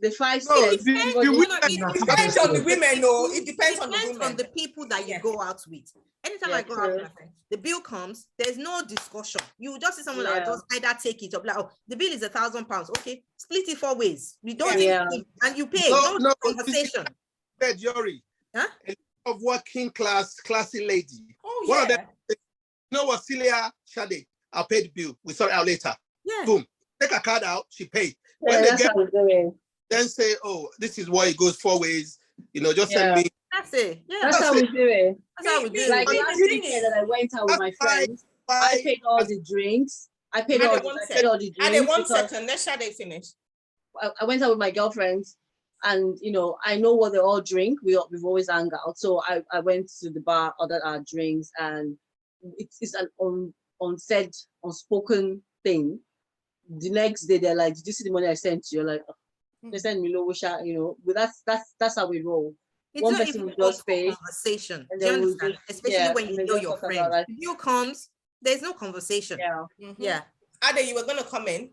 Speaker 6: The 5 cents.
Speaker 3: It depends on the women, no. It depends on the women.
Speaker 5: On the people that you go out with. Anytime I go out with my friend, the bill comes, there's no discussion. You just see someone that just either take it or like, oh, the bill is £1,000. Okay, split it 4 ways. We don't and you pay. No conversation.
Speaker 4: Yori,
Speaker 5: huh?
Speaker 4: Of working class, classy lady.
Speaker 3: Oh,
Speaker 4: One of them, you know what, Celia Shade, I'll pay the bill. We sort it out later.
Speaker 5: Yeah.
Speaker 4: Boom. Take a card out, she paid.
Speaker 6: Yeah, that's how we're doing.
Speaker 4: Then say, oh, this is why it goes 4 ways. You know, just send me.
Speaker 5: That's it. Yeah.
Speaker 6: That's how we do it.
Speaker 5: That's how we do
Speaker 6: Like
Speaker 5: it.
Speaker 6: last weekend that I went out with my friends, I paid all the drinks. I paid all the drinks.
Speaker 3: And then 1 second, let Shade finish.
Speaker 6: I went out with my girlfriends, and you know, I know what they all drink. We've always hung out. So I went to the bar, ordered our drinks, and it's an unsaid, unspoken thing. The next day they're like, "Did you see the money I sent you?" You're like, oh, they sent me low, you know. But that's how we roll. One person will just pay.
Speaker 5: Conversation.
Speaker 6: And
Speaker 5: Do you
Speaker 6: then
Speaker 5: understand? Especially when you know your friend.
Speaker 6: Like,
Speaker 5: the bill comes, there's no conversation.
Speaker 6: Yeah.
Speaker 3: Ade, you were gonna come in.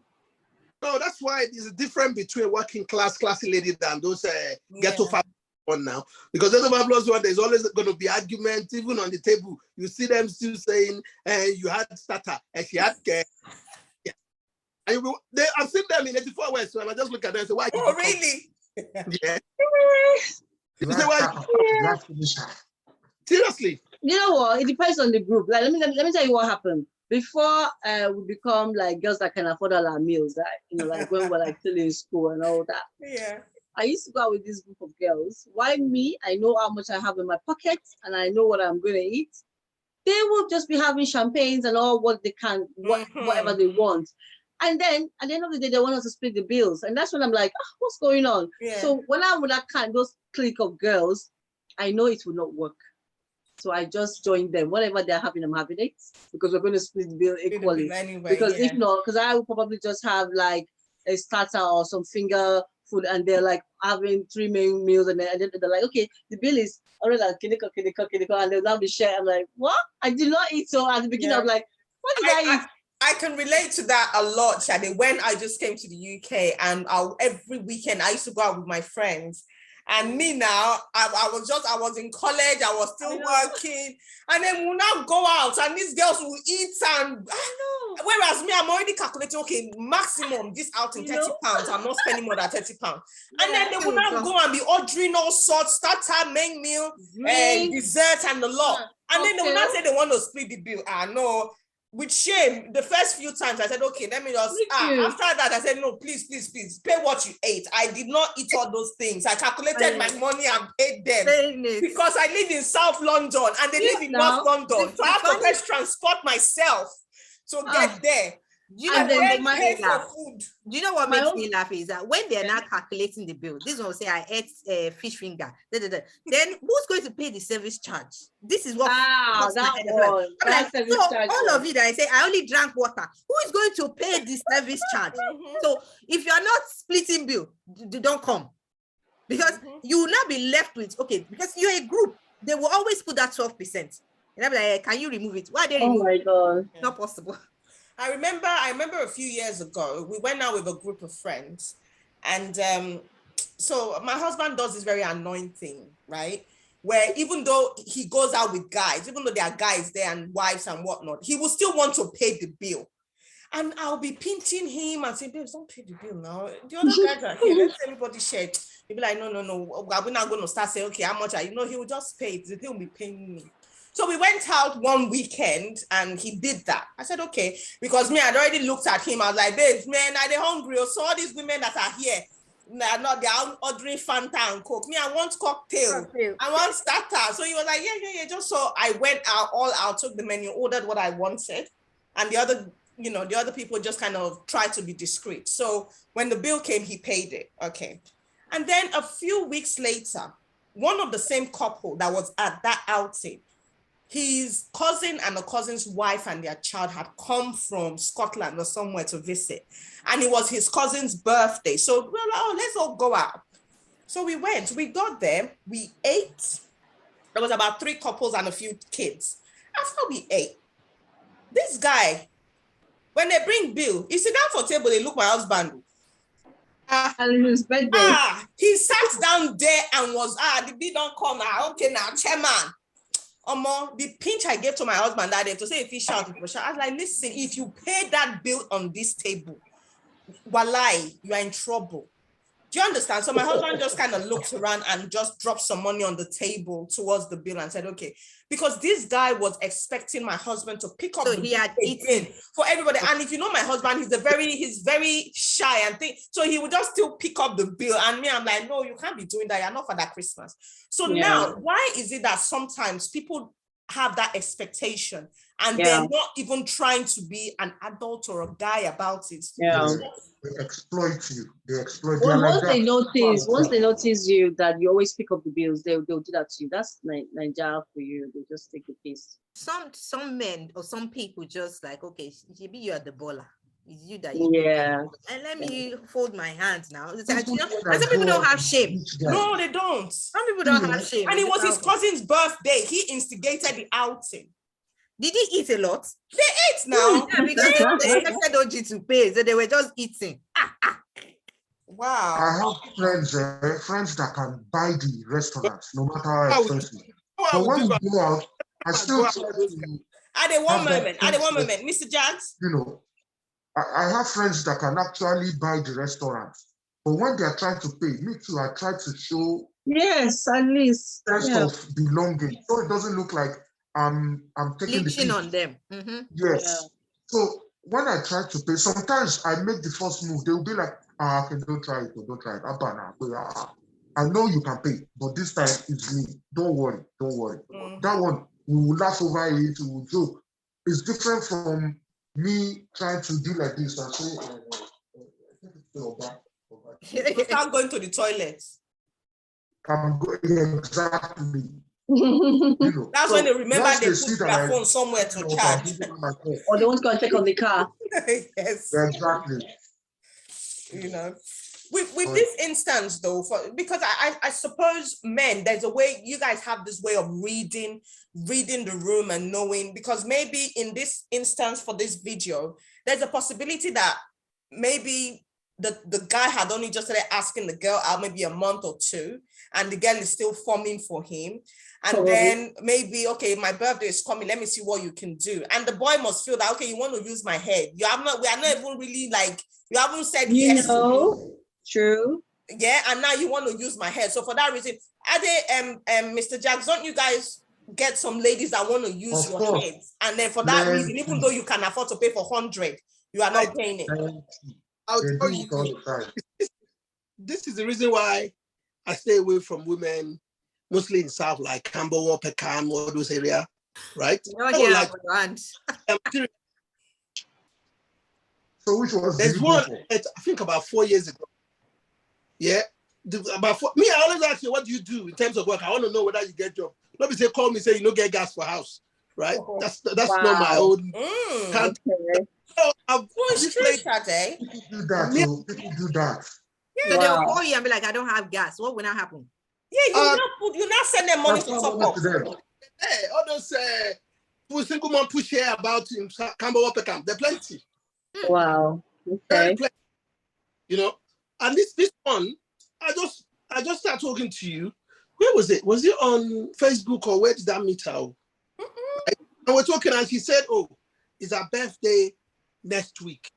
Speaker 4: No, that's why there's a difference between working class, classy lady than those ghetto fabulous one now. Because ghetto fabulous one, there's always going to be argument, even on the table. You see them still saying, you had starter, and she had care. Yeah. And I've seen them in 84 West, and I just look at them and say, why?
Speaker 3: Oh, really?
Speaker 4: Yeah. You say, why? Seriously.
Speaker 6: You know what? It depends on the group. Like, let me tell you what happened. Before we become like girls that can afford all our meals, right? You know, like when we're like still in school and all that.
Speaker 3: Yeah.
Speaker 6: I used to go out with this group of girls. Why me? I know how much I have in my pocket and I know what I'm going to eat. They will just be having champagnes and all what they can, whatever they want. And then at the end of the day, they want us to split the bills. And that's when I'm like, oh, what's going on? Yeah. So when I'm with those clique of girls, I know it will not work. So I just joined them. Whatever they're having, I'm having it because we're going to split the bill equally.
Speaker 3: Anyway,
Speaker 6: because if not, because I will probably just have like a starter or some finger food, and they're like having 3 main meals, and then they're like, okay, the bill is already like kiniko, and they'll now be sharing. I'm like, what? I did not eat. So at the beginning, I'm like, what did I eat?
Speaker 3: I can relate to that a lot, Shade. When I just came to the UK and every weekend I used to go out with my friends. And me now, I was in college, I was still working. And then we'll now go out and these girls will eat and whereas me, I'm already calculating, okay, maximum this outing £30. I'm not spending more than £30. And then they will now go and be ordering all sorts, starter, main meal, dessert and the lot. And then they will not say they want to split the bill. No. With shame, the first few times I said, okay, let me just, after that, I said, no, please, pay what you ate. I did not eat all those things. I calculated my money and paid them because I live in South London and they live in North London. So I have to first transport myself to get there.
Speaker 5: Do you know what makes me laugh is that when they're now calculating the bill, this one will say I ate fish finger. Then who's going to pay the service charge? This is what service charge. All of it, I say I only drank water. Who is going to pay the service charge? So if you are not splitting bill, don't come because you will not be left with because you're a group. They will always put that 12%. And I'm like, can you remove it? Why are they remove it?
Speaker 6: Oh my God,
Speaker 5: not possible.
Speaker 3: I remember a few years ago, we went out with a group of friends. And so my husband does this very annoying thing, right? where even though he goes out with guys, even though there are guys there and wives and whatnot, he will still want to pay the bill. And I'll be pinching him and saying, babes, don't pay the bill now. The other guys are here. Let's everybody share. He'll be like, no. We're not going to start saying, okay, how much are you? No, he will just pay it. He'll be paying me. So we went out one weekend and he did that. I said, okay, because me, I'd already looked at him. I was like, babes, man, are they hungry? So all these women that are here, they're ordering Fanta and Coke. Me, I want cocktail. I want starter. So he was like, yeah. Just so I went out, took the menu, ordered what I wanted. And the other people just kind of tried to be discreet. So when the bill came, he paid it. Okay. And then a few weeks later, one of the same couple that was at that outing, his cousin and the cousin's wife and their child had come from Scotland or somewhere to visit. And it was his cousin's birthday. So we were like, oh, let's all go out. So we went, we got there, we ate. There was about 3 couples and a few kids. After we ate, this guy, when they bring bill, he sit down for table, they look my husband.
Speaker 6: His birthday.
Speaker 3: He sat down there and was, the bill don't come now. Okay, now, chairman. The pinch I gave to my husband that day to say if he shout, I was like, listen, if you pay that bill on this table, walai, you are in trouble. Do you understand? So my husband just kind of looked around and just dropped some money on the table towards the bill and said, okay, because this guy was expecting my husband to pick up. So
Speaker 5: he had eaten
Speaker 3: for everybody. And if you know my husband, he's very shy and things. So he would just still pick up the bill. And me, I'm like, no, you can't be doing that. You're not for that Christmas. So now, why is it that sometimes people have that expectation and they're not even trying to be an adult or a guy about it?
Speaker 7: They exploit you. They exploit you.
Speaker 6: Well, once they notice you that you always pick up the bills, they'll do that to you. That's Nigeria for you. They just take the piece.
Speaker 5: Some men or some people just like, okay, maybe you are the baller. It's you that and let me fold my hands now. It's like, and some people don't have shame.
Speaker 3: No, they don't.
Speaker 5: Some people don't have shame.
Speaker 3: And it was his cousin's birthday. He instigated the outing.
Speaker 5: Did he eat a lot?
Speaker 3: They ate now.
Speaker 5: Yeah, because they expected OG to pay, so they were just eating.
Speaker 3: Wow.
Speaker 7: I have friends that can buy the restaurants, no matter how expensive. But when we go out, I still try to.
Speaker 3: At a one moment, Mr. Jags.
Speaker 7: You know, I have friends that can actually buy the restaurants, but when they are trying to pay, me too, I try to show
Speaker 6: at least
Speaker 7: sense of belonging, so it doesn't look like I'm taking the
Speaker 5: on them.
Speaker 7: Yes. Yeah. So when I try to pay, sometimes I make the first move. They will be like, okay, don't try it. I know you can pay, but this time it's me. Don't worry. That one, we will laugh over it, we will joke. It's different from me trying to do like this and say,
Speaker 3: I'm going to the toilet.
Speaker 7: I'm going exactly.
Speaker 3: That's when they remember they put their phone somewhere to charge.
Speaker 6: Or they want to go and check on the car.
Speaker 3: Yes.
Speaker 7: Exactly.
Speaker 3: With this instance though, because I suppose men, there's a way you guys have this way of reading the room and knowing, because maybe in this instance for this video, there's a possibility that maybe the guy had only just started asking the girl out maybe a month or 2, and the girl is still forming for him. And then maybe, okay, my birthday is coming, let me see what you can do. And the boy must feel that, okay, you want to use my head. We are not even really like, you haven't said yes.
Speaker 6: True.
Speaker 3: Yeah, and now you want to use my head. So for that reason, Mr. Jax, don't you guys get some ladies that want to use your heads? And then for that reason, even though you can afford to pay for 100, you are not paying it.
Speaker 4: I'll tell you, this is the reason why I stay away from women, mostly in South, like Camberwell, Peckham, all those areas, right?
Speaker 7: So which was
Speaker 4: there's one, I think about 4 years ago. Yeah. Me, I always ask you, what do you do in terms of work? I want to know whether you get job. Nobody say, call me, say you don't get gas for house, right? That's not my own.
Speaker 6: Okay.
Speaker 3: So I've Saturday.
Speaker 7: People do that. People do that.
Speaker 5: Yeah. So they'll call you and be like, I don't have gas. What will now happen?
Speaker 3: Yeah, you not send them money to support.
Speaker 4: Hey, all those single mom push here about in Camberwell, Peckham. They're plenty.
Speaker 6: Wow. Okay.
Speaker 4: And this one, I just start talking to you. where was it? Was it on Facebook or where did that meet her? And we're talking, and she said, "Oh, it's her birthday next week.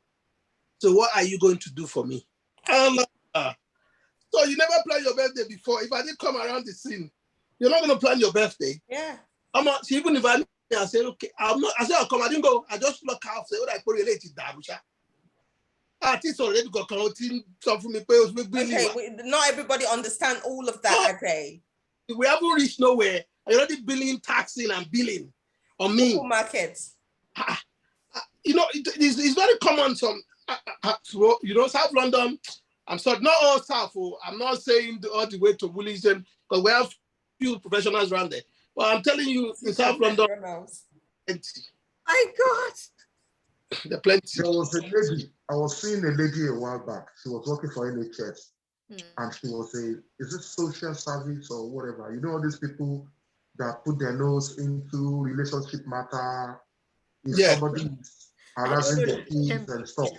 Speaker 4: So what are you going to do for me?" So you never planned your birthday before. If I didn't come around the scene, you're not going to plan your birthday.
Speaker 3: Yeah.
Speaker 4: She even invited me. I said, "Okay, I'm not." I said, "I'll come." I didn't go. I just look out. Say, "What I put related to Darusha." Artists already got counting something me pay.
Speaker 3: Okay, not everybody understand all of that. Okay.
Speaker 4: We haven't reached nowhere. I already billing, taxing, and billing on me.
Speaker 3: Markets.
Speaker 4: You know, it's very common. South London. I'm sorry, not all South. I'm not saying all the way to Woolwich because we have few professionals around there. But I'm telling you, in South London, plenty.
Speaker 5: My God.
Speaker 4: There are plenty.
Speaker 7: There was a lady. I was seeing a lady a while back. She was working for NHS, and she was is it social service or whatever? You know, all these people that put their nose into relationship matter. If somebody is harassing their kids and stuff,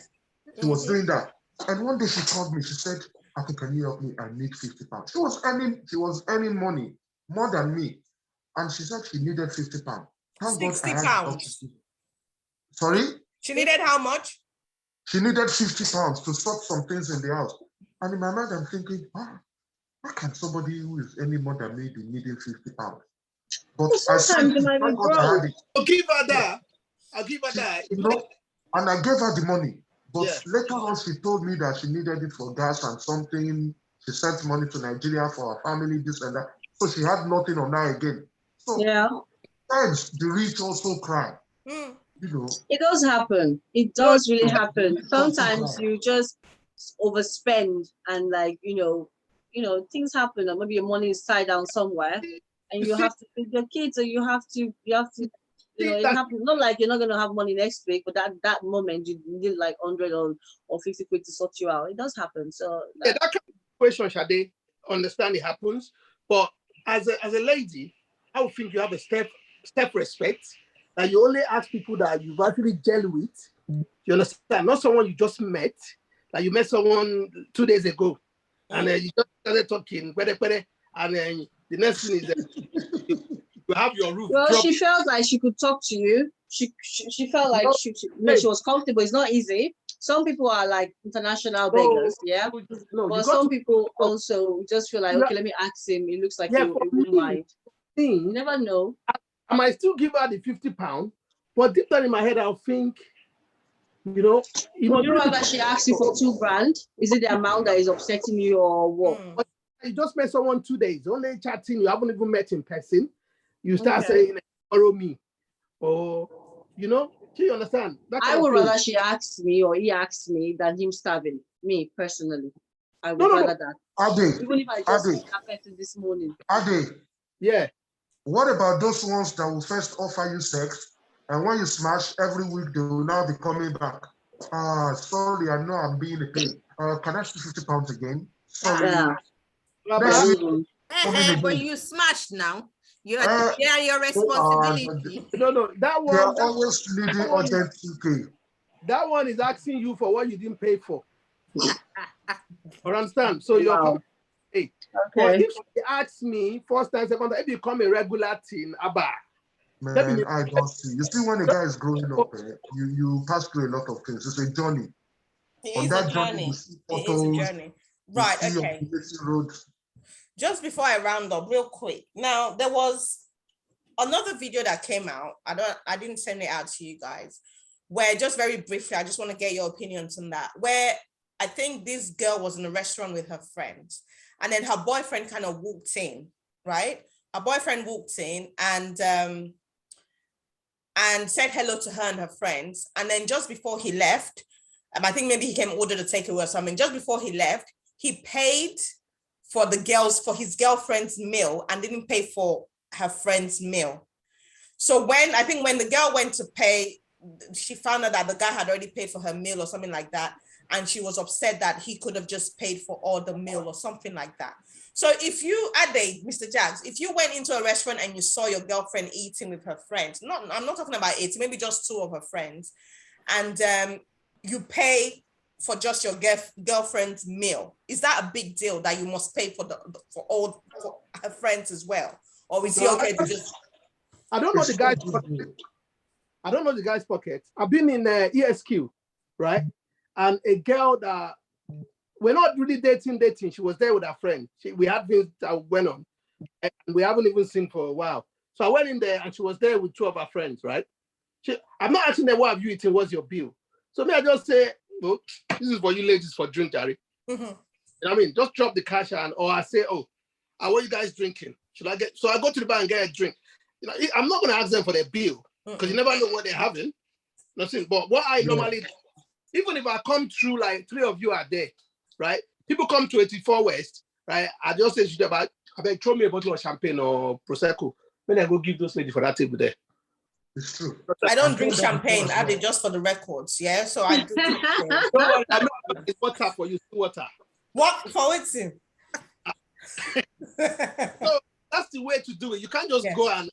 Speaker 7: she was doing that. And one day she called me. She said, "Aki, can you help me? I need £50." She was earning money more than me, and she said she needed £50.
Speaker 3: £60.
Speaker 7: Sorry.
Speaker 3: She needed how much?
Speaker 7: She needed £50 to sort some things in the house. And in my mind, I'm thinking, how can somebody who is earning more than me be needing £50? But
Speaker 6: sometimes you might be broke.
Speaker 4: I'll give her that.
Speaker 7: You know, and I gave her the money. But later on, she told me that she needed it for gas and something. She sent money to Nigeria for her family, this and that. So she had nothing on her again. So sometimes the rich also cry. You know,
Speaker 6: it does happen. It does really happen. Sometimes you just overspend and things happen, or maybe your money is tied down somewhere and you have to feed your kids, or you have to it happens. Not like you're not going to have money next week, but that moment you need like 100 or 50 quid to sort you out. It does happen. So
Speaker 4: that kind of question, Shade, understand it happens. But as a lady, I would think you have a step respect. That you only ask people that you've actually gel with. You understand? Not someone you just met. Like you met someone 2 days ago, and then you just started talking, and then the next thing is you have your roof.
Speaker 6: Well, she felt like she could talk to you. She felt like she was comfortable. It's not easy. Some people are like international beggars, but some people also just feel like, okay, let me ask him. It looks like he wouldn't mind. You never know.
Speaker 4: I might still give her the £50, but deep down in my head, I'll think,
Speaker 6: Would you rather she asks you for $2,000? Is it the amount that is upsetting you, or what?
Speaker 4: You just met someone 2 days, only chatting, you haven't even met in person. You start saying, "Borrow me," or do you understand?
Speaker 6: I would rather she asks me or he asks me than him starving. Me personally, I would rather that. Even if I just happened this morning.
Speaker 7: Yeah. What about those ones that will first offer you sex, and when you smash every week, they will now be coming back? Sorry, I know I'm being a pain. Can I see £50 again? Sorry.
Speaker 5: But you smashed now. You have to bear your responsibility.
Speaker 4: No, that one.
Speaker 7: They're always needing urgent 2K.
Speaker 4: That one is asking you for what you didn't pay for. Understand? So you're hey. But if she asks me first time, second time, if you become a regular teen,
Speaker 7: man, I don't see. You see, when a guy is growing up, you pass through a lot of things. It's a journey.
Speaker 3: It is a journey. Right, okay. Just before I round up real quick. Now, there was another video that came out. I didn't send it out to you guys, where just very briefly, I just want to get your opinions on that, where I think this girl was in a restaurant with her friends, and then her boyfriend kind of walked in, right? Her boyfriend walked in and said hello to her and her friends. And then just before he left, I think maybe he came ordered a takeaway or something. Just before he left, he paid for his girlfriend's meal and didn't pay for her friend's meal. So when the girl went to pay, she found out that the guy had already paid for her meal or something like that. And she was upset that he could have just paid for all the meal or something like that. So if you, Ade, Mr. Jags, if you went into a restaurant and you saw your girlfriend eating with her friends, I'm not talking about eating, maybe just two of her friends, and you pay for just your girlfriend's meal? Is that a big deal that you must pay for for her friends as well? Or is it okay to just...
Speaker 4: I don't know the guy's pocket. I don't know the guy's pocket. I've been in ESQ, right? And a girl that we're not really dating. She was there with her friend. We had things that went on, and we haven't even seen for a while. So I went in there, and she was there with two of her friends, right? I'm not asking them, what have you eaten? What's your bill? So me, I just say, well, this is for you ladies for drink, Jerry. You know what I mean? Just drop the cash, or I say, oh, what are you guys drinking? Should I get? So I go to the bar and get a drink. You know, I'm not going to ask them for their bill because you never know what they're having. Nothing. But what I normally do, even if I come through, like 3 of you are there, right? People come to 84 West, right? I just say to them, I beg, throw me a bottle of champagne or Prosecco. Then I go give those ladies for that table there.
Speaker 7: It's true.
Speaker 3: I don't drink champagne. I did just for the records, yeah? So I do drink.
Speaker 4: Don't worry, I'm not, it's water for you, water.
Speaker 3: What? For what's in?
Speaker 4: So that's the way to do it. You can't just go and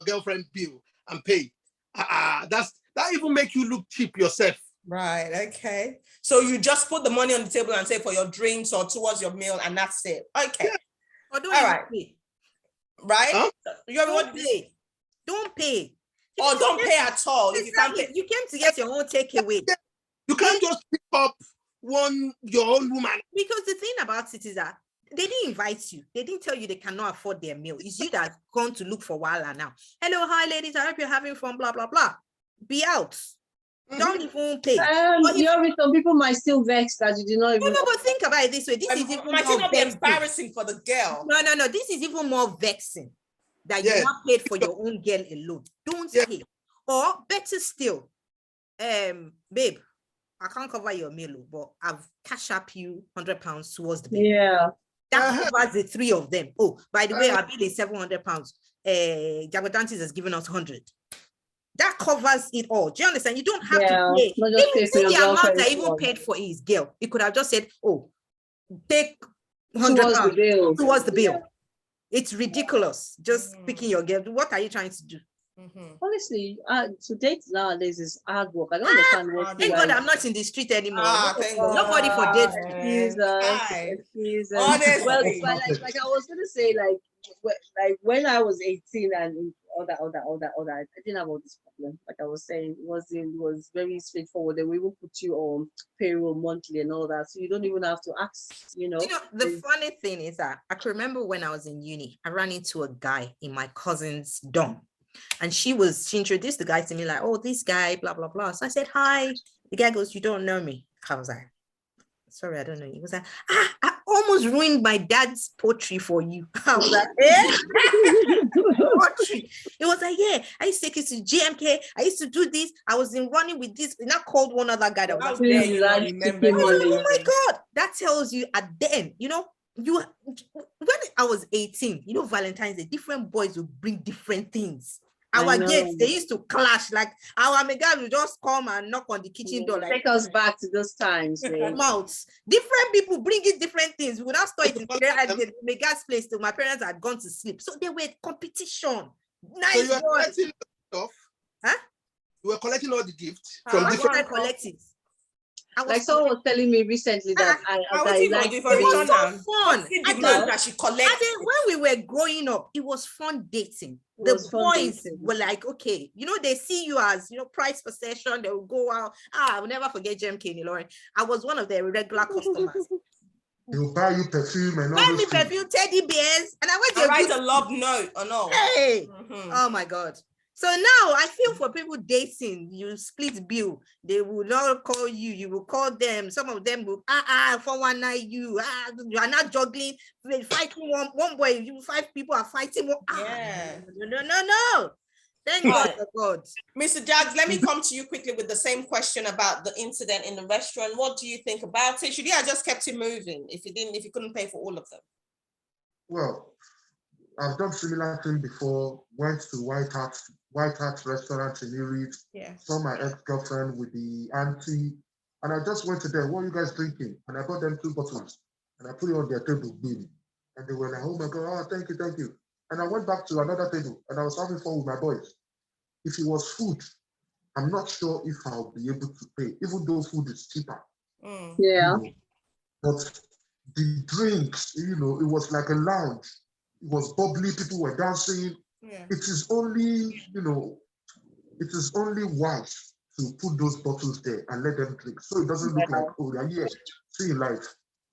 Speaker 4: girlfriend bill and pay. That even make you look cheap yourself.
Speaker 3: Right, okay. So you just put the money on the table and say for your drinks or towards your meal, and that's it. Okay.
Speaker 5: Or don't
Speaker 3: all right.
Speaker 5: pay.
Speaker 3: Right?
Speaker 4: Huh?
Speaker 3: You ever
Speaker 5: Don't pay. Don't pay.
Speaker 3: Or don't pay at all if you can't pay.
Speaker 5: You came to get your own takeaway.
Speaker 4: You can't just pick up your own woman.
Speaker 5: Because the thing about it is that they didn't invite you. They didn't tell you they cannot afford their meal. It's you that's gone to look for Wala now. Hello, hi ladies. I hope you're having fun. Blah blah blah. Be out. Don't even pay.
Speaker 6: Some people might still vex that you did not even.
Speaker 5: No, but think about it this way. This is even
Speaker 3: might
Speaker 5: more
Speaker 3: not be
Speaker 5: vexing.
Speaker 3: embarrassing for the girl.
Speaker 5: No. This is even more vexing that you not paid for your own girl alone. Don't pay. Or better still, babe, I can't cover your meal, but I've cash up you £100 towards the bill.
Speaker 6: Yeah.
Speaker 5: That covers the 3 of them. Oh, by the way, our bill is £700. Jagodantis has given us 100. That covers it all. Do you understand? You don't have to pay. Even the amount I even paid for his girl, he could have just said, oh, take £100 towards the bill. It's ridiculous. Just picking your girl. What are you trying to do?
Speaker 6: Honestly, to date nowadays is hard work. I don't understand what.
Speaker 5: Thank God I'm not in the street anymore. Nobody for dates.
Speaker 6: Jesus. Honestly. Well, like I was gonna say, like when I was 18 and all that, I didn't have all this problem. Like I was saying, it was very straightforward. They will even put you on payroll monthly and all that, so you don't even have to ask. You know,
Speaker 5: the funny thing is that I can remember when I was in uni, I ran into a guy in my cousin's dorm. And she introduced the guy to me like, oh, this guy, blah, blah, blah. So I said, hi. The guy goes, you don't know me. I was like, sorry, I don't know you. He was like, I almost ruined my dad's poetry for you. I was like, poetry. It was like, yeah, I used to take it to GMK. I used to do this. I was in running with this. And I called one other guy that was there. You know, remember? Oh my God. That tells you at the end, when I was 18, Valentine's Day, different boys would bring different things. Our gates, they used to clash. Like our mega would just come and knock on the kitchen door. Like,
Speaker 6: take us back to those times.
Speaker 5: Mouths. Different people bringing different things. We would not store it in the mega's place till my parents had gone to sleep. So they were competition. Nice. So you were collecting stuff? Huh?
Speaker 4: You were collecting all the gifts
Speaker 5: from different collectors.
Speaker 6: Like someone was telling me recently that
Speaker 5: it was so fun. That she collected. When we were growing up, it was fun dating. The boys were like, okay, they see you as, price possession. They will go out. I will never forget JMK in Ilorin. I was one of their regular customers.
Speaker 7: They'll buy you perfume and all
Speaker 5: buy me perfume, teddy bears, and I went to
Speaker 3: write a love note or no.
Speaker 5: Hey, oh my God. So now I feel for people dating, you split bill. They will not call you. You will call them. Some of them will 419 you. You are not juggling, fighting one boy. 5 people are fighting. No. Thank God for God.
Speaker 3: Mr. Jags, let me come to you quickly with the same question about the incident in the restaurant. What do you think about it? Should you have just kept it moving if you couldn't pay for all of them?
Speaker 7: Well, I've done similar thing before. Went to White Hat restaurant in Erie. Saw my ex-girlfriend with the auntie, and I just went to them. What are you guys drinking? And I bought them 2 bottles, and I put it on their table, bill. And they were like, "Oh my God, thank you." And I went back to another table, and I was having fun with my boys. If it was food, I'm not sure if I'll be able to pay, even though food is cheaper.
Speaker 6: Yeah.
Speaker 7: But the drinks, it was like a lounge. It was bubbly, people were dancing.
Speaker 3: Yeah.
Speaker 7: It is only, it is only wise to put those bottles there and let them drink. So it doesn't look like, oh, they're here, see life.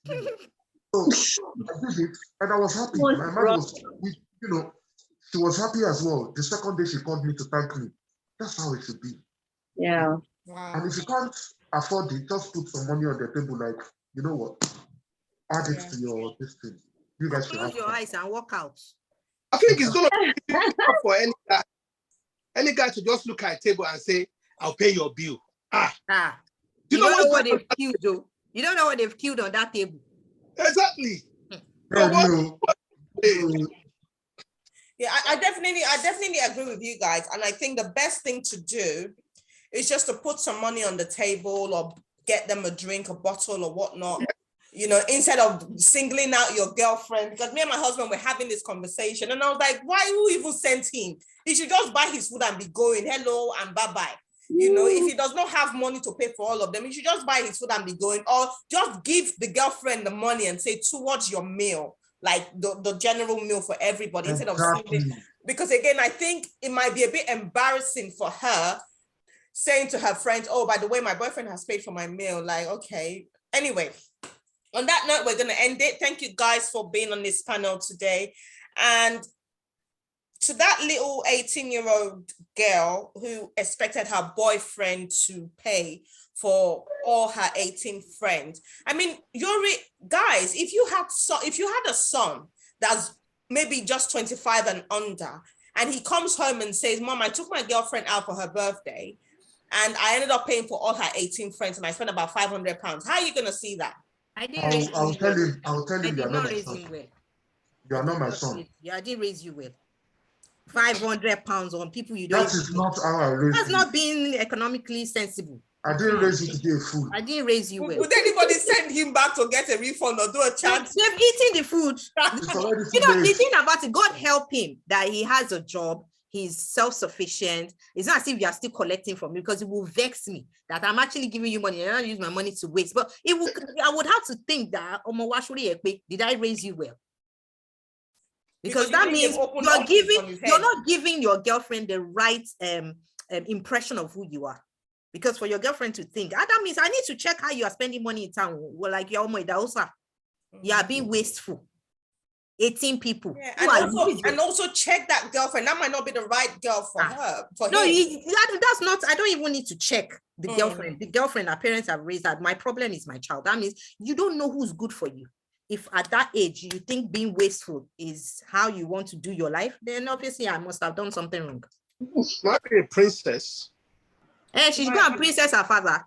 Speaker 7: So I did it and I was happy. My mother was, she was happy as well. The second day she called me to thank me. That's how it should be.
Speaker 6: Yeah.
Speaker 3: Wow.
Speaker 7: And if you can't afford it, just put some money on the table, like, you know what? Add it to your distance. You guys should
Speaker 5: Close
Speaker 7: have
Speaker 5: your
Speaker 7: fun.
Speaker 5: eyes and walk out.
Speaker 4: I think it's gonna be difficult for any guy to just look at a table and say, "I'll pay your bill."
Speaker 5: You don't know what they've killed, though. You don't know what they've killed on that table.
Speaker 4: Exactly.
Speaker 3: Yeah, I definitely agree with you guys. And I think the best thing to do is just to put some money on the table or get them a drink, a bottle or whatnot, instead of singling out your girlfriend. Because me and my husband were having this conversation and I was like, why who even sent him? He should just buy his food and be going, hello and bye-bye. If he does not have money to pay for all of them, he should just buy his food and be going, or just give the girlfriend the money and say towards your meal, like the general meal for everybody, instead of singling. Because again, I think it might be a bit embarrassing for her saying to her friends, oh, by the way, my boyfriend has paid for my meal. Like, okay. Anyway, on that note, we're going to end it. Thank you guys for being on this panel today. And to that little 18-year-old girl who expected her boyfriend to pay for all her 18 friends. I mean, guys, if you had a son that's maybe just 25 and under, and he comes home and says, Mom, I took my girlfriend out for her birthday, and I ended up paying for all her 18 friends, and I spent about £500. How are you going to see that?
Speaker 7: I'll tell him you're not my son. You are not my son.
Speaker 5: Yeah, I didn't raise you well. £500 on people you don't.
Speaker 7: That is not how I raised you.
Speaker 5: That's not being economically sensible.
Speaker 7: I didn't raise you to be a fool.
Speaker 5: I didn't raise you well.
Speaker 3: Would anybody send him back to get a refund or do a chance?
Speaker 5: They've eaten the food. The thing about it, God help him that he has a job. He's self-sufficient. It's not as if you are still collecting from me, because it will vex me that I'm actually giving you money and I don't use my money to waste. But I would have to think that, did I raise you well? Because that means you're not giving your girlfriend the right impression of who you are. Because for your girlfriend to think, that means I need to check how you are spending money in town. Well, like you are being wasteful. 18 people.
Speaker 3: Yeah, and also check that girlfriend. That might not be the right girl for her.
Speaker 5: That's not. I don't even need to check the girlfriend. The girlfriend, her parents have raised that. My problem is my child. That means you don't know who's good for you. If at that age you think being wasteful is how you want to do your life, then obviously I must have done something wrong.
Speaker 4: Might be a princess.
Speaker 5: Hey, she's going to princess her father.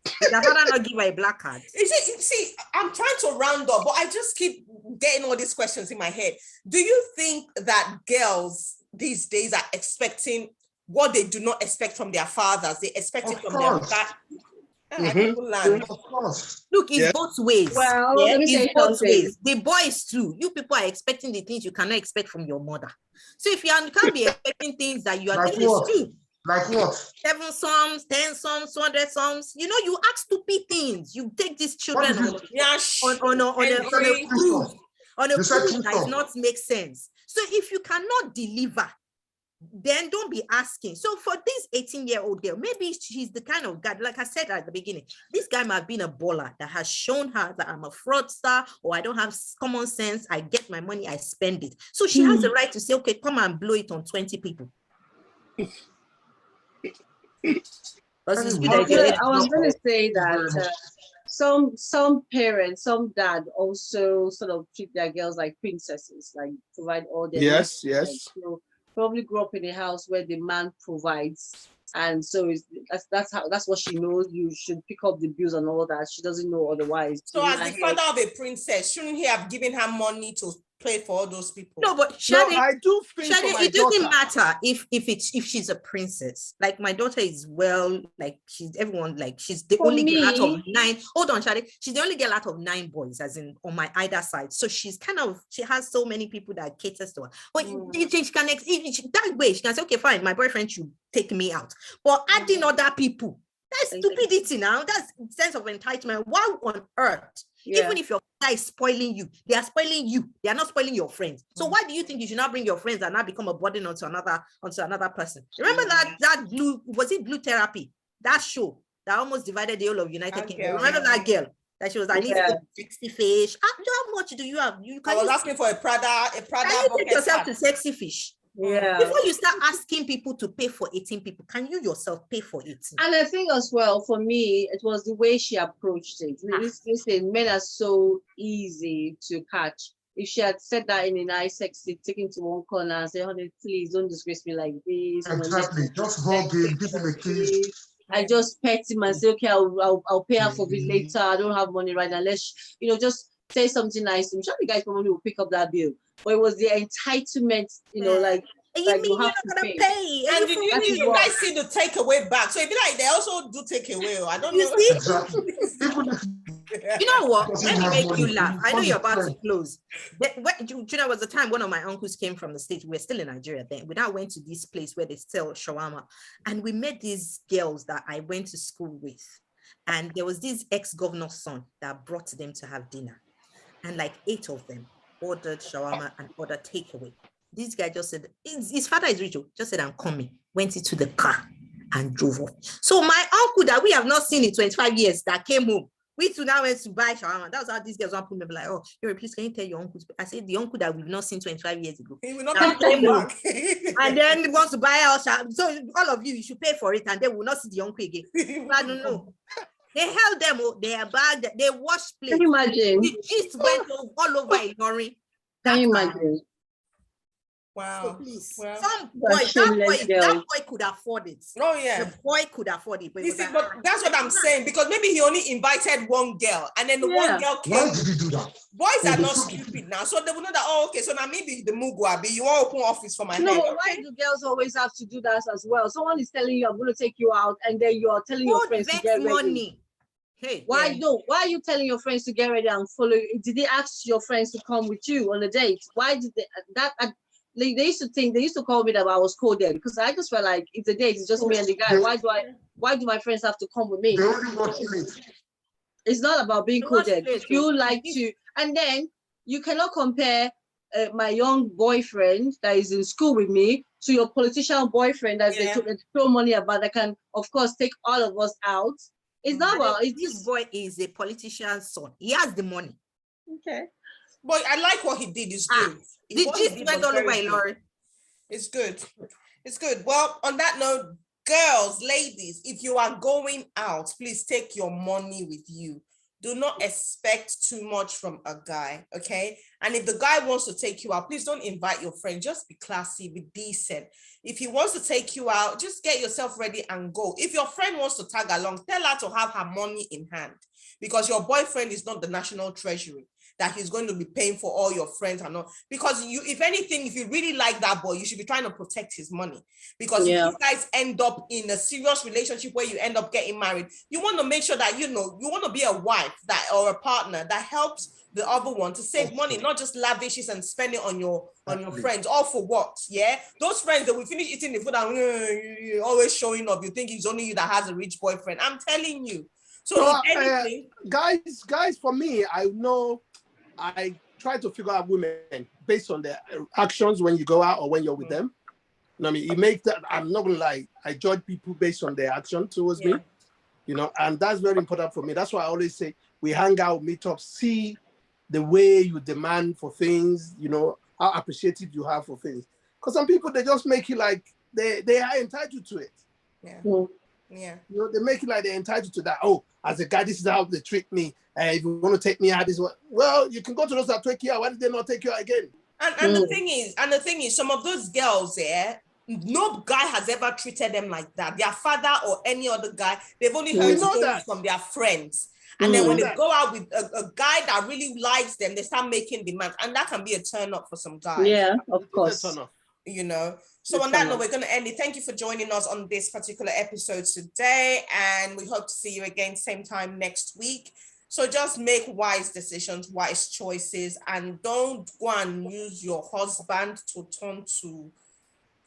Speaker 5: Did her father not give her a black card?
Speaker 3: See, I'm trying to round up, but I just keep getting all these questions in my head. Do you think that girls these days are expecting what they do not expect from their fathers? They expect it from their back.
Speaker 5: Look, it's both ways.
Speaker 6: Well, let me say
Speaker 5: both ways. The boys too. You people are expecting the things you cannot expect from your mother. So if you can't be expecting things that you are
Speaker 7: like
Speaker 5: doing too.
Speaker 7: Like what?
Speaker 5: 7 sums, 10 sums, 200 sums. You ask stupid things. You take these children on a cruise that does not make sense. So if you cannot deliver, then don't be asking. So for this 18-year-old girl, maybe she's the kind of guy, like I said at the beginning, this guy might have been a baller that has shown her that I'm a fraudster, or I don't have common sense. I get my money, I spend it. So she has the right to say, okay, come and blow it on 20 people.
Speaker 6: I was going to say that some parents, some dad also sort of treat their girls like princesses, like provide all their
Speaker 4: yes.
Speaker 6: So probably grew up in a house where the man provides, and so that's what she knows. You should pick up the bills and all that. She doesn't know otherwise.
Speaker 3: So as the father of a princess, shouldn't he have given her money to pay for all those people?
Speaker 5: No, but Shadi,
Speaker 4: I do think
Speaker 5: it doesn't matter if she's a princess. Like my daughter is she's the only girl out of 9. Hold on, Shadi. She's the only girl out of 9 boys, as in on my either side. So she has so many people that caters to her. But that way she can say, okay, fine, my boyfriend should take me out. But adding other people, that's stupidity now. sense of entitlement. Why on earth?
Speaker 6: Yeah.
Speaker 5: Even if your guy is spoiling you, they are spoiling you. They are not spoiling your friends. So why do you think you should not bring your friends and not become a burden onto another person? Remember that blue therapy? That show that almost divided the whole of United Kingdom. Remember that girl that she was like,
Speaker 6: Yeah.
Speaker 5: 60 fish. How much do you have?
Speaker 3: I was asking for a Prada
Speaker 5: can you take
Speaker 3: bucket
Speaker 5: yourself
Speaker 3: hat.
Speaker 5: to sexy fish?
Speaker 6: Yeah.
Speaker 5: Before you start asking people to pay for 18 people, can you yourself pay for 18?
Speaker 6: And I think as well, for me, it was the way she approached it. Listen, men are so easy to catch. If she had said that in a nice, sexy, taken to one corner and say, honey, please don't disgrace me like this.
Speaker 7: Exactly. Just hug him, give him a kiss.
Speaker 6: I just pet him and say, okay, I'll pay her for it later. I don't have money right now. Let's, just say something nice to him. Sure, the guys probably will pick up that bill. But it was the entitlement, like
Speaker 5: And
Speaker 6: like
Speaker 5: you
Speaker 6: you
Speaker 5: mean
Speaker 6: have
Speaker 5: you're not
Speaker 6: to
Speaker 5: gonna
Speaker 6: pay.
Speaker 5: pay?
Speaker 3: And did you guys see the takeaway back? So it'd be like they also do takeaway. I don't
Speaker 5: You
Speaker 3: know.
Speaker 5: see?
Speaker 7: Exactly. Even if
Speaker 5: You know what?
Speaker 7: Doesn't
Speaker 5: Let me
Speaker 7: have
Speaker 5: make
Speaker 7: money.
Speaker 5: you laugh. I know you're about to
Speaker 7: Money.
Speaker 5: close. Do you know, was the time one of my uncles came from the States. We were still in Nigeria then. We now went to this place where they sell shawarma. And we met these girls that I went to school with. And there was this ex-governor's son that brought them to have dinner. And like 8 of them ordered shawarma and ordered takeaway. This guy just said, his father is rich, just said, I'm coming. Went into the car and drove off. So my uncle that we have not seen in 25 years that came home, we too now went to buy shawarma. That was how these girls want to put me like, oh, please can you tell your uncle? I said, the uncle that we've not seen 25 years ago.
Speaker 3: He will not
Speaker 5: Now
Speaker 3: be coming
Speaker 5: came home.
Speaker 3: back.
Speaker 5: And then he wants to buy our shawarma. So all of you should pay for it and then we'll not see the uncle again. I don't know. They held them, their bag, they washed plates.
Speaker 6: Can you imagine?
Speaker 5: The gist went all over Ilorin.
Speaker 6: Can you imagine?
Speaker 3: Wow.
Speaker 5: So please,
Speaker 3: Well,
Speaker 5: some boy,
Speaker 6: That's shameless
Speaker 5: that
Speaker 6: girl.
Speaker 5: boy could afford it.
Speaker 3: oh yeah.
Speaker 5: The boy could afford it. But,
Speaker 3: You see, but that's what I'm saying, because maybe he only invited one girl and then the one girl
Speaker 7: Why
Speaker 3: came.
Speaker 7: did he do that?
Speaker 3: Boys are
Speaker 7: Oh,
Speaker 3: not
Speaker 7: the-
Speaker 3: stupid now. So they will know that, oh, okay, so now maybe the Mugwa be you want to open office for my
Speaker 6: No,
Speaker 3: head.
Speaker 6: but why do girls always have to do that as well? Someone is telling you, I'm going to take you out, and then you're telling your
Speaker 5: Don't
Speaker 6: friends to
Speaker 5: vex
Speaker 6: get ready.
Speaker 5: money. Hey,
Speaker 6: Why
Speaker 5: yeah.
Speaker 6: no? Why are you telling your friends to get ready and follow you? Did they ask your friends to come with you on a date? Why did they they used to call me that I was coded, because I just felt like it's a date, it's just me and the guy. Why do my friends have to come with me?
Speaker 7: They only watch it.
Speaker 6: It's not about being
Speaker 5: You watch
Speaker 6: coded.
Speaker 5: it,
Speaker 6: You like to, and then you cannot compare my young boyfriend that is in school with me to your politician boyfriend that they throw money about, that can, of course, take all of us out. It's not about, it's
Speaker 5: This
Speaker 6: just,
Speaker 5: boy is a politician's son. He has the money.
Speaker 6: okay.
Speaker 3: But I like what he did. It's good.
Speaker 5: The
Speaker 3: What he
Speaker 5: gist
Speaker 3: did
Speaker 5: went
Speaker 3: was
Speaker 5: all over
Speaker 3: very good.
Speaker 5: Ilorin.
Speaker 3: It's good. It's good. Well, on that note, girls, ladies, if you are going out, please take your money with you. Do not expect too much from a guy, okay? And if the guy wants to take you out, please don't invite your friend. Just be classy, be decent. If he wants to take you out, just get yourself ready and go. If your friend wants to tag along, tell her to have her money in hand, because your boyfriend is not the national treasury that he's going to be paying for all your friends and all. Because you, if anything, if you really like that boy, you should be trying to protect his money. Because if you guys end up in a serious relationship where you end up getting married, you want to make sure that, you want to be a wife that or a partner that helps the other one to save money, not just lavishes and spend it on your friends. All for what? Yeah, those friends that will finish eating the food and you're always showing up. You think it's only you that has a rich boyfriend. I'm telling you. So if anything,
Speaker 4: guys, for me, I try to figure out women based on their actions when you go out or when you're with them. You know what I mean? You make that, I'm not gonna lie, I judge people based on their action towards me, and that's very important for me. That's why I always say we hang out, meet up, see the way you demand for things, how appreciative you have for things. Because some people, they just make it like they are entitled to it.
Speaker 3: Yeah.
Speaker 4: They make it like they're entitled to that. Oh, as a guy, this is how they treat me. If you want to take me out, this one. Well, you can go to those that take you out. Why did they not take you out again?
Speaker 3: And the thing is, some of those girls no guy has ever treated them like that. Their father or any other guy, they've only heard stories from their friends. And then when they go out with a guy that really likes them, they start making demands. And that can be a turn up for some guys.
Speaker 6: Yeah, of course.
Speaker 3: So on that note, we're going to end it. Thank you for joining us on this particular episode today. And we hope to see you again same time next week. So just make wise decisions, wise choices, and don't go and use your husband to turn to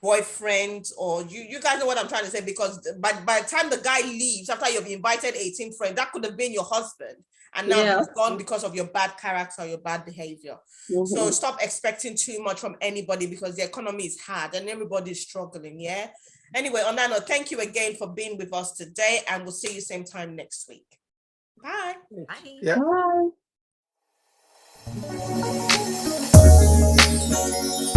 Speaker 3: boyfriend, or you guys know what I'm trying to say, because by the time the guy leaves after you've invited 18 friends, that could have been your husband, and now he's gone because of your bad character or your bad behavior. So stop expecting too much from anybody, because the economy is hard and everybody's struggling. Yeah. Anyway, on that note, thank you again for being with us today, and we'll see you same time next week. Bye.
Speaker 5: Bye.
Speaker 4: Yeah.
Speaker 6: Bye.